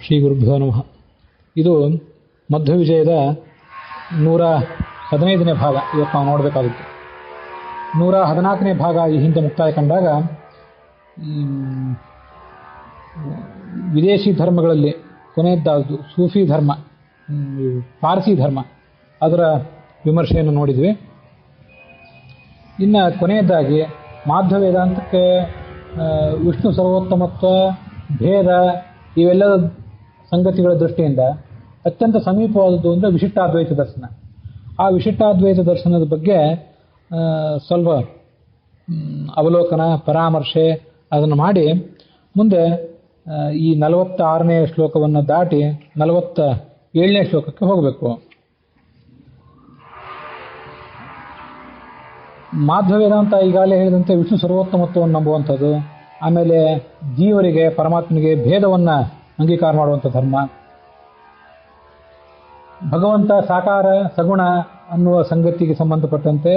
ಶ್ರೀ ಗುರುಭ್ಯೋ ನಮಃ. ಇದು ಮಧ್ವವಿಜಯದ 115ನೇ ಭಾಗ. ಇವತ್ತು ನಾವು ನೋಡಬೇಕಾಗಿತ್ತು 114ನೇ ಭಾಗ. ಈ ಹಿಂದೆ ಮುಕ್ತಾಯ ಕಂಡಾಗ ವಿದೇಶಿ ಧರ್ಮಗಳಲ್ಲಿ ಕೊನೆಯದ್ದಾದ್ದು ಸೂಫಿ ಧರ್ಮ, ಪಾರ್ಸಿ ಧರ್ಮ, ಅದರ ವಿಮರ್ಶೆಯನ್ನು ನೋಡಿದ್ವಿ. ಇನ್ನು ಕೊನೆಯದಾಗಿ ಮಾಧ್ವ ವೇದಾಂತಕ್ಕೆ ವಿಷ್ಣು ಸರ್ವೋತ್ತಮತ್ವ, ಭೇದ, ಇವೆಲ್ಲ ಸಂಗತಿಗಳ ದೃಷ್ಟಿಯಿಂದ ಅತ್ಯಂತ ಸಮೀಪವಾದದ್ದು ಅಂದರೆ ವಿಶಿಷ್ಟಾದ್ವೈತ ದರ್ಶನ. ಆ ವಿಶಿಷ್ಟಾದ್ವೈತ ದರ್ಶನದ ಬಗ್ಗೆ ಸ್ವಲ್ಪ ಅವಲೋಕನ, ಪರಾಮರ್ಶೆ ಅದನ್ನು ಮಾಡಿ ಮುಂದೆ ಈ 46ನೇ ಶ್ಲೋಕವನ್ನು ದಾಟಿ 47ನೇ ಶ್ಲೋಕಕ್ಕೆ ಹೋಗಬೇಕು. ಮಾಧ್ವ ವೇದಾಂತ ಈಗಾಗಲೇ ಹೇಳಿದಂತೆ ವಿಷ್ಣು ಸರ್ವೋತ್ತಮತ್ವವನ್ನು ನಂಬುವಂಥದ್ದು, ಆಮೇಲೆ ಜೀವರಿಗೆ ಪರಮಾತ್ಮನಿಗೆ ಭೇದವನ್ನು ಅಂಗೀಕಾರ ಮಾಡುವಂಥ ಧರ್ಮ, ಭಗವಂತ ಸಾಕಾರ ಸಗುಣ ಅನ್ನುವ ಸಂಗತಿಗೆ ಸಂಬಂಧಪಟ್ಟಂತೆ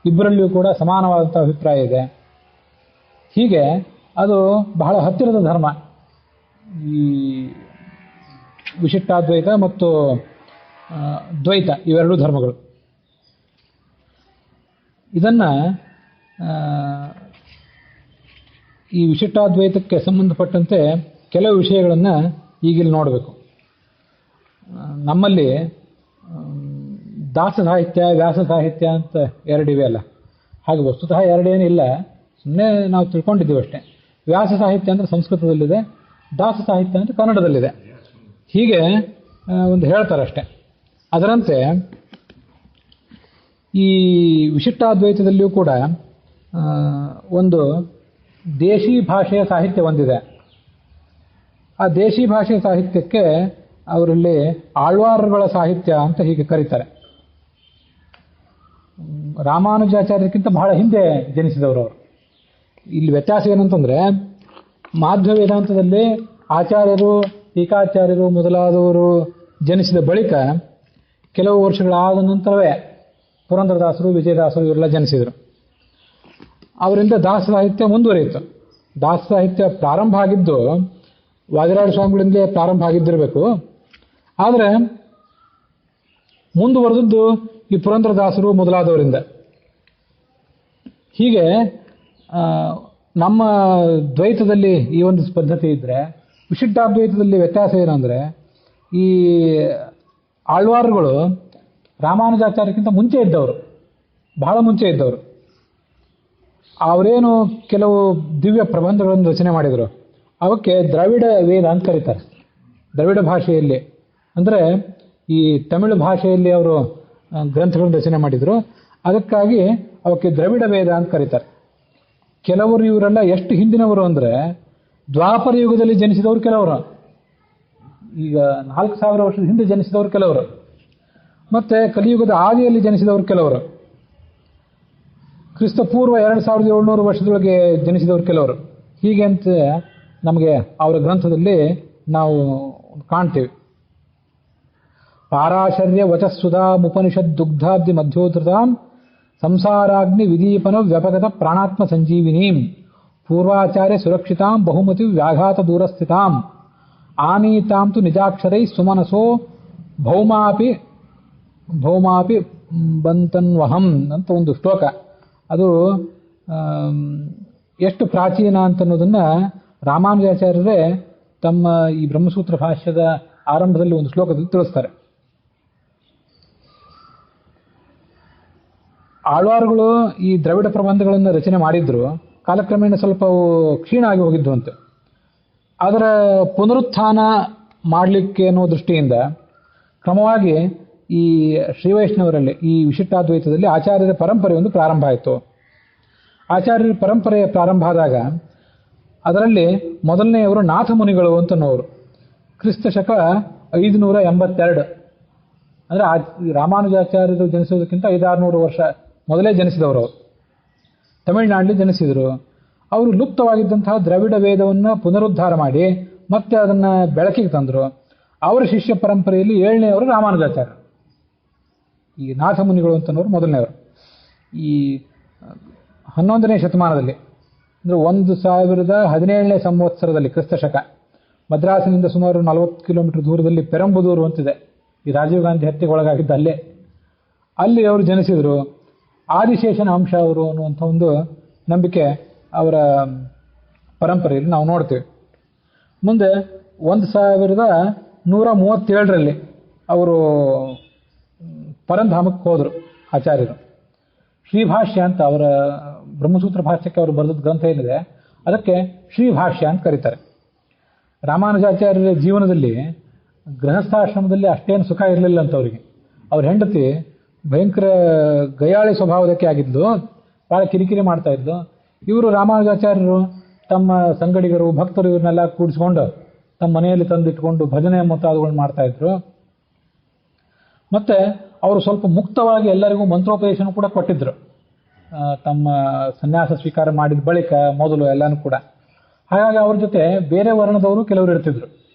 ಇಬ್ಬರಲ್ಲಿಯೂ ಕೂಡ ಸಮಾನವಾದಂಥ ಅಭಿಪ್ರಾಯ ಇದೆ. ಹೀಗೆ ಅದು ಬಹಳ ಹತ್ತಿರದ ಧರ್ಮ, ಈ ವಿಶಿಷ್ಟಾದ್ವೈತ ಮತ್ತು ದ್ವೈತ ಇವೆರಡೂ ಧರ್ಮಗಳು. ಇದನ್ನು ಈ ವಿಶಿಷ್ಟಾದ್ವೈತಕ್ಕೆ ಸಂಬಂಧಪಟ್ಟಂತೆ ಕೆಲವು ವಿಷಯಗಳನ್ನು ಈಗಿಲ್ಲಿ ನೋಡಬೇಕು. ನಮ್ಮಲ್ಲಿ ದಾಸ ಸಾಹಿತ್ಯ, ವ್ಯಾಸ ಸಾಹಿತ್ಯ ಅಂತ ಎರಡಿವೆ ಅಲ್ಲ. ಹಾಗೆ ವಸ್ತುತಃ ಎರಡೇನಿಲ್ಲ, ಸುಮ್ಮನೆ ನಾವು ತಿಳ್ಕೊಂಡಿದ್ದೀವಿ ಅಷ್ಟೇ. ವ್ಯಾಸ ಸಾಹಿತ್ಯ ಅಂದರೆ ಸಂಸ್ಕೃತದಲ್ಲಿದೆ, ದಾಸ ಸಾಹಿತ್ಯ ಅಂದರೆ ಕನ್ನಡದಲ್ಲಿದೆ. ಹೀಗೆ ಒಂದು ಹೇಳ್ತಾರಷ್ಟೆ. ಅದರಂತೆ ಈ ವಿಶಿಷ್ಟಾದ್ವೈತದಲ್ಲಿಯೂ ಕೂಡ ಒಂದು ದೇಶಿ ಭಾಷೆಯ ಸಾಹಿತ್ಯ ಒಂದಿದೆ. ಆ ದೇಶಿ ಭಾಷೆಯ ಸಾಹಿತ್ಯಕ್ಕೆ ಅವರಲ್ಲಿ ಆಳ್ವಾರ್ಗಳ ಸಾಹಿತ್ಯ ಅಂತ ಹೀಗೆ ಕರೀತಾರೆ. ರಾಮಾನುಜಾಚಾರ್ಯಕ್ಕಿಂತ ಬಹಳ ಹಿಂದೆ ಜನಿಸಿದವರು ಅವರು. ಇಲ್ಲಿ ವ್ಯತ್ಯಾಸ ಏನಂತಂದರೆ, ಮಾಧ್ವ ವೇದಾಂತದಲ್ಲಿ ಆಚಾರ್ಯರು, ಟೀಕಾಚಾರ್ಯರು ಮೊದಲಾದವರು ಜನಿಸಿದ ಬಳಿಕ ಕೆಲವು ವರ್ಷಗಳಾದ ನಂತರವೇ ಪುರಂದರದಾಸರು, ವಿಜಯದಾಸರು ಇವರೆಲ್ಲ ಜನಿಸಿದರು. ಅವರಿಂದ ದಾಸ ಸಾಹಿತ್ಯ ಮುಂದುವರಿಯಿತು. ದಾಸ ಸಾಹಿತ್ಯ ಪ್ರಾರಂಭ ಆಗಿದ್ದು ವಾದಿರಾಜ ಸ್ವಾಮಿಗಳಿಂದಲೇ ಪ್ರಾರಂಭ ಆಗಿದ್ದಿರಬೇಕು. ಆದರೆ ಮುಂದುವರೆದದ್ದು ಈ ಪುರಂದರದಾಸರು ಮೊದಲಾದವರಿಂದ. ಹೀಗೆ ನಮ್ಮ ದ್ವೈತದಲ್ಲಿ ಈ ಒಂದು ಪದ್ಧತಿ ಇದ್ದರೆ, ವಿಶಿಷ್ಟಾದ್ವೈತದಲ್ಲಿ ವ್ಯತ್ಯಾಸ ಏನಂದರೆ, ಈ ಆಳ್ವಾರುಗಳು ರಾಮಾನುಜಾಚಾರ್ಯಕ್ಕಿಂತ ಮುಂಚೆ ಇದ್ದವರು, ಬಹಳ ಮುಂಚೆ ಇದ್ದವರು. ಅವರೇನು ಕೆಲವು ದಿವ್ಯ ಪ್ರಬಂಧಗಳನ್ನು ರಚನೆ ಮಾಡಿದರು, ಅವಕ್ಕೆ ದ್ರಾವಿಡ ವೇದ ಅಂತ ಕರೀತಾರೆ. ದ್ರಾವಿಡ ಭಾಷೆಯಲ್ಲಿ ಅಂದರೆ ಈ ತಮಿಳು ಭಾಷೆಯಲ್ಲಿ ಅವರು ಗ್ರಂಥಗಳನ್ನು ರಚನೆ ಮಾಡಿದರು. ಅದಕ್ಕಾಗಿ ಅವಕ್ಕೆ ದ್ರಾವಿಡ ವೇದ ಅಂತ ಕರೀತಾರೆ. ಕೆಲವರು ಇವರೆಲ್ಲ ಎಷ್ಟು ಹಿಂದಿನವರು ಅಂದರೆ, ದ್ವಾಪರ ಯುಗದಲ್ಲಿ ಜನಿಸಿದವರು ಕೆಲವರು, ಈಗ 4000 ವರ್ಷದ ಹಿಂದೆ ಜನಿಸಿದವರು ಕೆಲವರು, ಮತ್ತು ಕಲಿಯುಗದ ಆದಿಯಲ್ಲಿ ಜನಿಸಿದವರು ಕೆಲವರು, ಕ್ರಿಸ್ತಪೂರ್ವ 2700 ವರ್ಷದೊಳಗೆ ಜನಿಸಿದವರು ಕೆಲವರು. ಹೀಗೆ ಅಂತ ನಮಗೆ ಅವರ ಗ್ರಂಥದಲ್ಲಿ ನಾವು ಕಾಣ್ತೇವೆ. ಪಾರಾಶರ್ಯ ವಚಸ್ಸುಧಾಂ ಉಪನಿಷದ್ ದುಗ್ಧಾಬ್ಧಿ ಮಧ್ಯೋಧೃತಾಂ ಸಂಸಾರಾಗ್ನಿ ವಿದೀಪನ ವ್ಯಪಗತ ಪ್ರಾಣಾತ್ಮ ಸಂಜೀವಿನೀಂ ಪೂರ್ವಾಚಾರ್ಯ ಸುರಕ್ಷಿತಾಂ ಬಹುಮತಿ ವ್ಯಾಘಾತ ದೂರಸ್ಥಿತಾಂ ಆನೀತಾಂ ತು ನಿಜಾಕ್ಷರೈ ಸುಮನಸೋ ಭೌಮಾಪಿ ಬಂತನ್ವಹಂ ಅಂತ ಒಂದು ಶ್ಲೋಕ. ಅದು ಎಷ್ಟು ಪ್ರಾಚೀನ ಅಂತನ್ನೋದನ್ನು ರಾಮಾನುಜಾಚಾರ್ಯರೇ ತಮ್ಮ ಈ ಬ್ರಹ್ಮಸೂತ್ರ ಭಾಷ್ಯದ ಆರಂಭದಲ್ಲಿ ಒಂದು ಶ್ಲೋಕದಲ್ಲಿ ತಿಳಿಸ್ತಾರೆ. ಆಳ್ವಾರುಗಳು ಈ ದ್ರಾವಿಡ ಪ್ರಬಂಧಗಳನ್ನು ರಚನೆ ಮಾಡಿದ್ರು, ಕಾಲಕ್ರಮೇಣ ಸ್ವಲ್ಪ ಕ್ಷೀಣ ಆಗಿ ಹೋಗಿದ್ದು ಅಂತ. ಅದರ ಪುನರುತ್ಥಾನ ಮಾಡಲಿಕ್ಕೆ ಅನ್ನೋ ದೃಷ್ಟಿಯಿಂದ ಕ್ರಮವಾಗಿ ಈ ಶ್ರೀವೈಷ್ಣವರಲ್ಲಿ ಈ ವಿಶಿಷ್ಟಾದ್ವೈತದಲ್ಲಿ ಆಚಾರ್ಯರ ಪರಂಪರೆ ಒಂದು ಪ್ರಾರಂಭ ಆಯಿತು. ಆಚಾರ್ಯರ ಪರಂಪರೆ ಪ್ರಾರಂಭ ಆದಾಗ ಅದರಲ್ಲಿ ಮೊದಲನೆಯವರು ನಾಥ ಮುನಿಗಳು ಅಂತನೋರು. ಕ್ರಿಸ್ತ ಶಕ 582 ಅಂದರೆ ರಾಮಾನುಜಾಚಾರ್ಯರು ಜನಿಸೋದಕ್ಕಿಂತ 500-600 ವರ್ಷ ಮೊದಲೇ ಜನಿಸಿದವರು. ಅವರು ತಮಿಳುನಾಡಲ್ಲಿ ಜನಿಸಿದರು. ಅವರು ಲುಪ್ತವಾಗಿದ್ದಂತಹ ದ್ರಾವಿಡ ವೇದವನ್ನು ಪುನರುದ್ಧಾರ ಮಾಡಿ ಮತ್ತೆ ಅದನ್ನು ಬೆಳಕಿಗೆ ತಂದರು. ಅವರ ಶಿಷ್ಯ ಪರಂಪರೆಯಲ್ಲಿ 7ನೇವರು ರಾಮಾನುಜಾಚಾರ್ಯರು. ಈ ನಾಥ ಮುನಿಗಳು ಅಂತನೋರು ಮೊದಲನೇವರು. ಈ 11ನೇ ಶತಮಾನದಲ್ಲಿ ಅಂದರೆ 1017ನೇ ಸಂವತ್ಸರದಲ್ಲಿ ಕ್ರಿಸ್ತ ಶಕ ಮದ್ರಾಸಿನಿಂದ ಸುಮಾರು 40 ಕಿಲೋಮೀಟರ್ ದೂರದಲ್ಲಿ ಪೆರಂಬದೂರು ಅಂತಿದೆ, ಈ ರಾಜೀವ್ ಗಾಂಧಿ ಹತ್ಯೆಗೆ ಒಳಗಾಗಿದ್ದ ಅಲ್ಲೇ. ಅಲ್ಲಿ ಅವರು ಜನಿಸಿದರು. ಆದಿಶೇಷನ ಅಂಶ ಅವರು ಅನ್ನುವಂಥ ಒಂದು ನಂಬಿಕೆ ಅವರ ಪರಂಪರೆಯಲ್ಲಿ ನಾವು ನೋಡ್ತೇವೆ. ಮುಂದೆ 1137ರಲ್ಲಿ ಅವರು ಪರಂಧಾಮಕ್ಕೆ ಹೋದರು ಆಚಾರ್ಯರು. ಶ್ರೀಭಾಷ್ಯ ಅಂತ ಅವರ ಬ್ರಹ್ಮಸೂತ್ರ ಭಾಷ್ಯಕ್ಕೆ ಅವರು ಬರೆದದ್ದು ಗ್ರಂಥ ಏನಿದೆ ಅದಕ್ಕೆ ಶ್ರೀಭಾಷ್ಯ ಅಂತ ಕರೀತಾರೆ. ರಾಮಾನುಜಾಚಾರ್ಯರ ಜೀವನದಲ್ಲಿ ಗೃಹಸ್ಥಾಶ್ರಮದಲ್ಲಿ ಅಷ್ಟೇನು ಸುಖ ಇರಲಿಲ್ಲ ಅಂತ ಅವರಿಗೆ. ಅವ್ರ ಹೆಂಡತಿ ಭಯಂಕರ ಗಯಾಳಿ ಸ್ವಭಾವದಕ್ಕೆ ಆಗಿದ್ಲು, ಭಾಳ ಕಿರಿಕಿರಿ ಮಾಡ್ತಾ ಇದ್ಲು. ಇವರು ರಾಮಾನುಜಾಚಾರ್ಯರು ತಮ್ಮ ಸಂಗಡಿಗರು ಭಕ್ತರು ಇವ್ರನ್ನೆಲ್ಲ ಕೂಡಿಸ್ಕೊಂಡು ತಮ್ಮ ಮನೆಯಲ್ಲಿ ತಂದಿಟ್ಕೊಂಡು ಭಜನೆ ಮುಂತಾದವುಗಳನ್ನ ಮಾಡ್ತಾ ಇದ್ರು. ಮತ್ತೆ ಅವರು ಸ್ವಲ್ಪ ಮುಕ್ತವಾಗಿ ಎಲ್ಲರಿಗೂ ಮಂತ್ರೋಪದೇಶನ ಕೂಡ ಕೊಟ್ಟಿದ್ರು, ತಮ್ಮ ಸನ್ಯಾಸ ಸ್ವೀಕಾರ ಮಾಡಿದ ಬಳಿಕ ಮೊದಲು ಎಲ್ಲನೂ ಕೂಡ. ಹಾಗಾಗಿ ಅವ್ರ ಜೊತೆ ಬೇರೆ ವರ್ಣದವರು ಕೆಲವರು ಇರ್ತಿದ್ರು.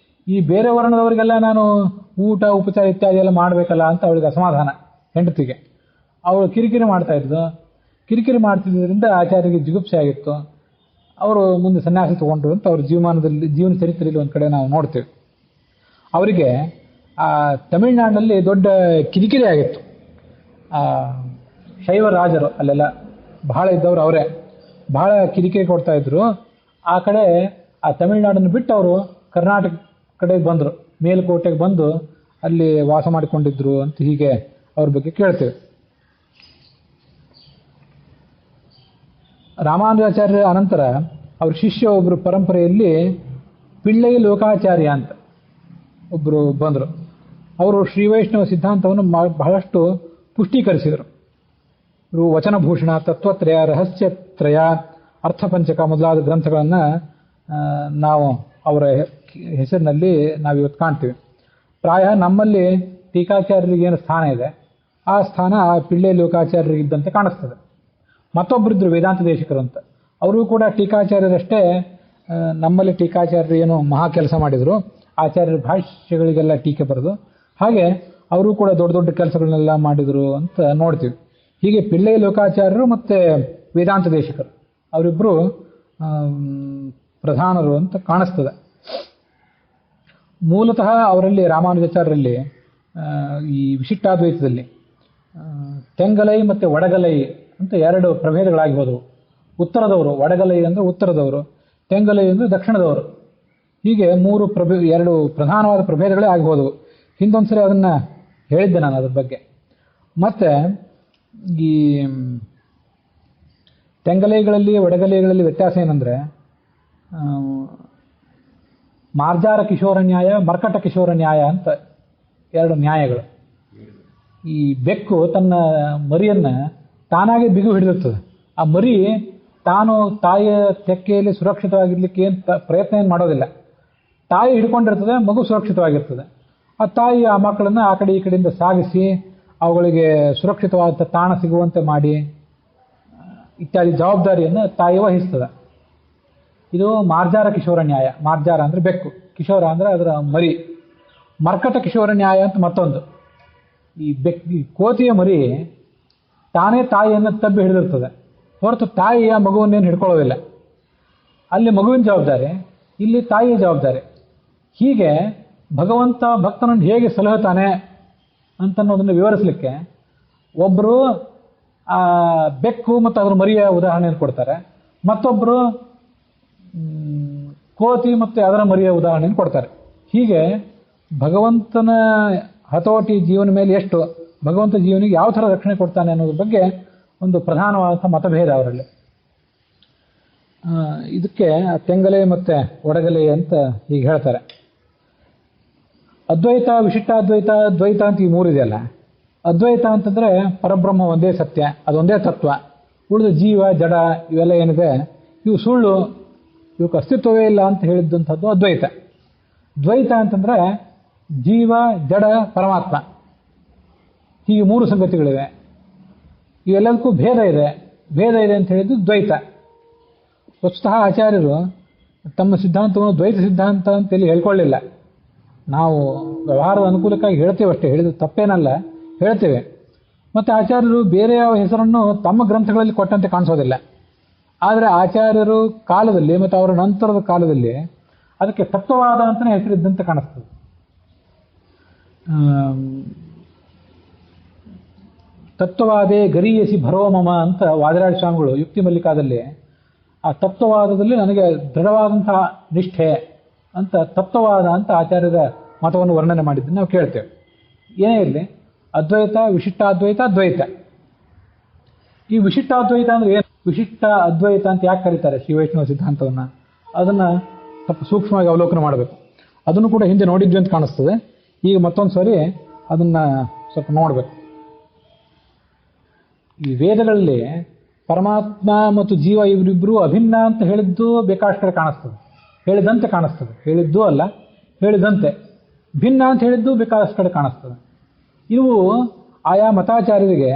ಈ ಬೇರೆ ವರ್ಣದವರಿಗೆಲ್ಲ ನಾನು ಊಟ ಉಪಚಾರ ಇತ್ಯಾದಿ ಎಲ್ಲ ಮಾಡಬೇಕಲ್ಲ ಅಂತ ಅವಳಿಗೆ ಅಸಮಾಧಾನ ಹೆಂಡತಿಗೆ. ಅವಳು ಕಿರಿಕಿರಿ ಮಾಡ್ತಾ ಇದ್ಲು. ಕಿರಿಕಿರಿ ಮಾಡ್ತಿದ್ದರಿಂದ ಆಚಾರ್ಯರಿಗೆ ಜಿಗುಪ್ಸೆ ಆಗಿತ್ತು. ಅವರು ಮುಂದೆ ಸನ್ಯಾಸ ತಗೊಂಡ್ರು ಅಂತ ಅವ್ರ ಜೀವನ ಚರಿತ್ರೆಯಲ್ಲಿ ಒಂದು ಕಡೆ ನಾವು ನೋಡ್ತೇವೆ. ಅವರಿಗೆ ತಮಿಳುನಾಡಿನಲ್ಲಿ ದೊಡ್ಡ ಕಿರಿಕಿರಿ ಆಗಿತ್ತು. ಶೈವ ರಾಜರು ಅಲ್ಲೆಲ್ಲ ಬಹಳ ಇದ್ದವರು ಅವರೇ, ಬಹಳ ಕಿರಿಕಿರಿ ಕೊಡ್ತಾ ಇದ್ರು. ಆ ಕಡೆ ಆ ತಮಿಳುನಾಡನ್ನು ಬಿಟ್ಟು ಅವರು ಕರ್ನಾಟಕ ಕಡೆಗೆ ಬಂದರು, ಮೇಲುಕೋಟೆಗೆ ಬಂದು ಅಲ್ಲಿ ವಾಸ ಮಾಡಿಕೊಂಡಿದ್ರು ಅಂತ ಹೀಗೆ ಅವ್ರ ಬಗ್ಗೆ ಕೇಳ್ತೇವೆ. ರಾಮಾನುಜಾಚಾರ್ಯ ಅನಂತರ ಅವ್ರ ಶಿಷ್ಯ ಒಬ್ಬರು ಪರಂಪರೆಯಲ್ಲಿ ಪಿಳ್ಳೈ ಲೋಕಾಚಾರ್ಯ ಅಂತ ಒಬ್ಬರು ಬಂದರು. ಅವರು ಶ್ರೀವೈಷ್ಣವ ಸಿದ್ಧಾಂತವನ್ನು ಬಹಳಷ್ಟು ಪುಷ್ಟೀಕರಿಸಿದರು. ಇವರು ವಚನಭೂಷಣ, ತತ್ವತ್ರಯ, ರಹಸ್ಯತ್ರಯ, ಅರ್ಥಪಂಚಕ ಮೊದಲಾದ ಗ್ರಂಥಗಳನ್ನು ನಾವು ಅವರ ಹೆಸರಿನಲ್ಲಿ ನಾವಿವತ್ತು ಕಾಣ್ತೀವಿ. ಪ್ರಾಯ ನಮ್ಮಲ್ಲಿ ಟೀಕಾಚಾರ್ಯರಿಗೆ ಏನು ಸ್ಥಾನ ಇದೆ ಆ ಸ್ಥಾನ ಆ ಪಿಳ್ಳೈ ಲೋಕಾಚಾರ್ಯರಿಗಿದ್ದಂತೆ ಕಾಣಿಸ್ತದೆ. ಮತ್ತೊಬ್ಬರಿದ್ದರು ವೇದಾಂತ ದೇಶಿಕರು ಅಂತ, ಅವರು ಕೂಡ ಟೀಕಾಚಾರ್ಯರಷ್ಟೇ. ನಮ್ಮಲ್ಲಿ ಟೀಕಾಚಾರ್ಯರು ಏನು ಮಹಾ ಕೆಲಸ ಮಾಡಿದರು, ಆಚಾರ್ಯರ ಭಾಷ್ಯಗಳಿಗೆಲ್ಲ ಟೀಕೆ ಬರೆದು, ಹಾಗೆ ಅವರು ಕೂಡ ದೊಡ್ಡ ದೊಡ್ಡ ಕೆಲಸಗಳನ್ನೆಲ್ಲ ಮಾಡಿದರು ಅಂತ ನೋಡ್ತೀವಿ. ಹೀಗೆ ಪಿಳ್ಳೈ ಲೋಕಾಚಾರ್ಯರು ಮತ್ತು ವೇದಾಂತ ದೇಶಿಕರು ಅವರಿಬ್ಬರು ಪ್ರಧಾನರು ಅಂತ ಕಾಣಿಸ್ತದೆ. ಮೂಲತಃ ಅವರಲ್ಲಿ ರಾಮಾನುಜಾಚಾರ್ಯರಲ್ಲಿ ಈ ವಿಶಿಷ್ಟಾದ್ವೈತದಲ್ಲಿ ತೆಂಗಲೈ ಮತ್ತು ವಡಗಲೈ ಅಂತ ಎರಡು ಪ್ರಭೇದಗಳಾಗಿ ಹೋದವು. ಉತ್ತರದವರು, ವಡಗಲೈ ಅಂದರೆ ಉತ್ತರದವರು, ತೆಂಗಲೈ ಅಂದರೆ ದಕ್ಷಿಣದವರು. ಹೀಗೆ ಎರಡು ಪ್ರಧಾನವಾದ ಪ್ರಭೇದಗಳೇ ಆಗಿ ಹೋದವು. ಹಿಂದೊಂದ್ಸರಿ ಅದನ್ನು ಹೇಳಿದ್ದೆ ನಾನು ಅದ್ರ ಬಗ್ಗೆ. ಮತ್ತು ಈ ತೆಂಗಲೈಗಳಲ್ಲಿ ವಡಗಲೈಗಳಲ್ಲಿ ವ್ಯತ್ಯಾಸ ಏನಂದರೆ, ಮಾರ್ಜಾರ ಕಿಶೋರ ನ್ಯಾಯ, ಮರ್ಕಟ ಕಿಶೋರ ನ್ಯಾಯ ಅಂತ ಎರಡು ನ್ಯಾಯಗಳು. ಈ ಬೆಕ್ಕು ತನ್ನ ಮರಿಯನ್ನು ತಾನಾಗೆ ಬಿಗು ಹಿಡಿದಿರ್ತದೆ. ಆ ಮರಿ ತಾನು ತಾಯಿಯ ತೆಕ್ಕೆಯಲ್ಲಿ ಸುರಕ್ಷಿತವಾಗಿರ್ಲಿಕ್ಕೆ ಏನು ಪ್ರಯತ್ನ ಏನು ಮಾಡೋದಿಲ್ಲ. ತಾಯಿ ಹಿಡ್ಕೊಂಡಿರ್ತದೆ, ಮಗು ಸುರಕ್ಷಿತವಾಗಿರ್ತದೆ. ಆ ತಾಯಿ ಆ ಮಕ್ಕಳನ್ನು ಆ ಕಡೆ ಈ ಕಡೆಯಿಂದ ಸಾಗಿಸಿ ಅವುಗಳಿಗೆ ಸುರಕ್ಷಿತವಾದ ತಾಣ ಸಿಗುವಂತೆ ಮಾಡಿ ಇತ್ಯಾದಿ ಜವಾಬ್ದಾರಿಯನ್ನು ತಾಯಿ ವಹಿಸ್ತದೆ. ಇದು ಮಾರ್ಜಾರ ಕಿಶೋರ ನ್ಯಾಯ. ಮಾರ್ಜಾರ ಅಂದರೆ ಬೆಕ್ಕು, ಕಿಶೋರ ಅಂದರೆ ಅದರ ಮರಿ. ಮರ್ಕಟ ಕಿಶೋರ ನ್ಯಾಯ ಅಂತ ಮತ್ತೊಂದು. ಈ ಕೋತಿಯ ಮರಿ ತಾನೇ ತಾಯಿಯನ್ನು ತಬ್ಬಿ ಹಿಡಿದಿರ್ತದೆ, ಹೊರತು ತಾಯಿಯ ಮಗುವನ್ನೇನು ಹಿಡ್ಕೊಳ್ಳೋದಿಲ್ಲ. ಅಲ್ಲಿ ಮಗುವಿನ ಜವಾಬ್ದಾರಿ, ಇಲ್ಲಿ ತಾಯಿಯ ಜವಾಬ್ದಾರಿ. ಹೀಗೆ ಭಗವಂತ ಭಕ್ತನನ್ನು ಹೇಗೆ ಸಲಹುತ್ತಾನೆ ಅಂತನ್ನೋದನ್ನು ವಿವರಿಸಲಿಕ್ಕೆ ಒಬ್ಬರು ಆ ಬೆಕ್ಕು ಮತ್ತು ಅದರ ಮರಿಯ ಉದಾಹರಣೆಯನ್ನು ಕೊಡ್ತಾರೆ, ಮತ್ತೊಬ್ಬರು ಕೋತಿ ಮತ್ತು ಅದರ ಮರಿಯ ಉದಾಹರಣೆಯನ್ನು ಕೊಡ್ತಾರೆ. ಹೀಗೆ ಭಗವಂತನ ಹತೋಟಿ ಜೀವನ ಮೇಲೆ ಎಷ್ಟು, ಭಗವಂತ ಜೀವನಿಗೆ ಯಾವ ಥರ ರಕ್ಷಣೆ ಕೊಡ್ತಾನೆ ಅನ್ನೋದ್ರ ಬಗ್ಗೆ ಒಂದು ಪ್ರಧಾನವಾದ ಮತಭೇದ ಅವರಲ್ಲಿ. ಇದಕ್ಕೆ ತೆಂಗಲೆ ಮತ್ತು ಒಡಗಲೆ ಅಂತ ಹೀಗೆ ಹೇಳ್ತಾರೆ. ಅದ್ವೈತ, ವಿಶಿಷ್ಟಾದ್ವೈತ, ದ್ವೈತ ಅಂತ ಈ ಮೂರು ಇದೆಯಲ್ಲ. ಅದ್ವೈತ ಅಂತಂದರೆ ಪರಬ್ರಹ್ಮ ಒಂದೇ ಸತ್ಯ, ಅದೊಂದೇ ತತ್ವ. ಉಳಿದ ಜೀವ ಜಡ ಇವೆಲ್ಲ ಏನಿದೆ ಇವು ಸುಳ್ಳು, ಇವಕ್ಕೆ ಅಸ್ತಿತ್ವವೇ ಇಲ್ಲ ಅಂತ ಹೇಳಿದ್ದಂಥದ್ದು ಅದ್ವೈತ. ದ್ವೈತ ಅಂತಂದರೆ ಜೀವ ಜಡ ಪರಮಾತ್ಮ, ಹೀಗೆ ಮೂರು ಸಂಗತಿಗಳಿವೆ. ಇವೆಲ್ಲದಕ್ಕೂ ಭೇದ ಇದೆ. ಭೇದ ಇದೆ ಅಂತ ಹೇಳಿದ್ದು ದ್ವೈತ. ವಸ್ತುತಃ ಆಚಾರ್ಯರು ತಮ್ಮ ಸಿದ್ಧಾಂತವನ್ನು ದ್ವೈತ ಸಿದ್ಧಾಂತ ಅಂತೇಳಿ ಹೇಳ್ಕೊಳ್ಳಿಲ್ಲ. ನಾವು ವ್ಯವಹಾರದ ಅನುಕೂಲಕ್ಕಾಗಿ ಹೇಳ್ತೇವೆ ಅಷ್ಟೇ, ಹೇಳಿದ್ದು ತಪ್ಪೇನಲ್ಲ, ಹೇಳ್ತೇವೆ. ಮತ್ತು ಆಚಾರ್ಯರು ಬೇರೆ ಯಾವ ಹೆಸರನ್ನು ತಮ್ಮ ಗ್ರಂಥಗಳಲ್ಲಿ ಕೊಟ್ಟಂತೆ ಕಾಣಿಸೋದಿಲ್ಲ. ಆದರೆ ಆಚಾರ್ಯರು ಕಾಲದಲ್ಲಿ ಮತ್ತು ಅವರ ನಂತರದ ಕಾಲದಲ್ಲಿ ಅದಕ್ಕೆ ತತ್ವವಾದ ಅಂತಲೇ ಹೆಸರಿದ್ದಂತೆ ಕಾಣಿಸ್ತದೆ. ತತ್ವವಾದೇ ಗರೀಯಸಿ ಭರೋಮಮ ಅಂತ ವಾದಿರಾಜ ಸ್ವಾಮಿಗಳು ಯುಕ್ತಿ ಮಲ್ಲಿಕಾದಲ್ಲಿ ಆ ತತ್ವವಾದದಲ್ಲಿ ನನಗೆ ದೃಢವಾದಂತಹ ನಿಷ್ಠೆ ಅಂತ ತತ್ವವಾದ ಅಂತ ಆಚಾರ್ಯರ ಮತವನ್ನು ವರ್ಣನೆ ಮಾಡಿದ್ದನ್ನು ನಾವು ಕೇಳ್ತೇವೆ. ಏನೇ ಇರಲಿ, ಅದ್ವೈತ, ವಿಶಿಷ್ಟಾದ್ವೈತ, ಅದ್ವೈತ. ಈ ವಿಶಿಷ್ಟಾದ್ವೈತ ಅಂದ್ರೆ ಏನು? ವಿಶಿಷ್ಟ ಅದ್ವೈತ ಅಂತ ಯಾಕೆ ಕರೀತಾರೆ ಶ್ರೀ ವೈಷ್ಣವ ಸಿದ್ಧಾಂತವನ್ನು? ಅದನ್ನ ಸ್ವಲ್ಪ ಸೂಕ್ಷ್ಮವಾಗಿ ಅವಲೋಕನ ಮಾಡಬೇಕು. ಅದನ್ನು ಕೂಡ ಹಿಂದೆ ನೋಡಿದ್ವಿ ಅಂತ ಕಾಣಿಸ್ತದೆ. ಈಗ ಮತ್ತೊಂದು ಸಾರಿ ಅದನ್ನ ಸ್ವಲ್ಪ ನೋಡಬೇಕು. ಈ ವೇದಗಳಲ್ಲಿ ಪರಮಾತ್ಮ ಮತ್ತು ಜೀವ ಇವರಿಬ್ಬರು ಅಭಿನ್ನ ಅಂತ ಹೇಳಿದ್ದು ಬೇಕಾಷ್ಟು ಕಡೆ ಕಾಣಿಸ್ತದೆ, ಹೇಳಿದಂತೆ ಕಾಣಿಸ್ತದೆ. ಹೇಳಿದ್ದು ಅಲ್ಲ, ಹೇಳಿದಂತೆ. ಭಿನ್ನ ಅಂತ ಹೇಳಿದ್ದು ಬೇಕಾದಷ್ಟು ಕಡೆ ಕಾಣಿಸ್ತದೆ. ಇವು ಆಯಾ ಮತಾಚಾರ್ಯರಿಗೆ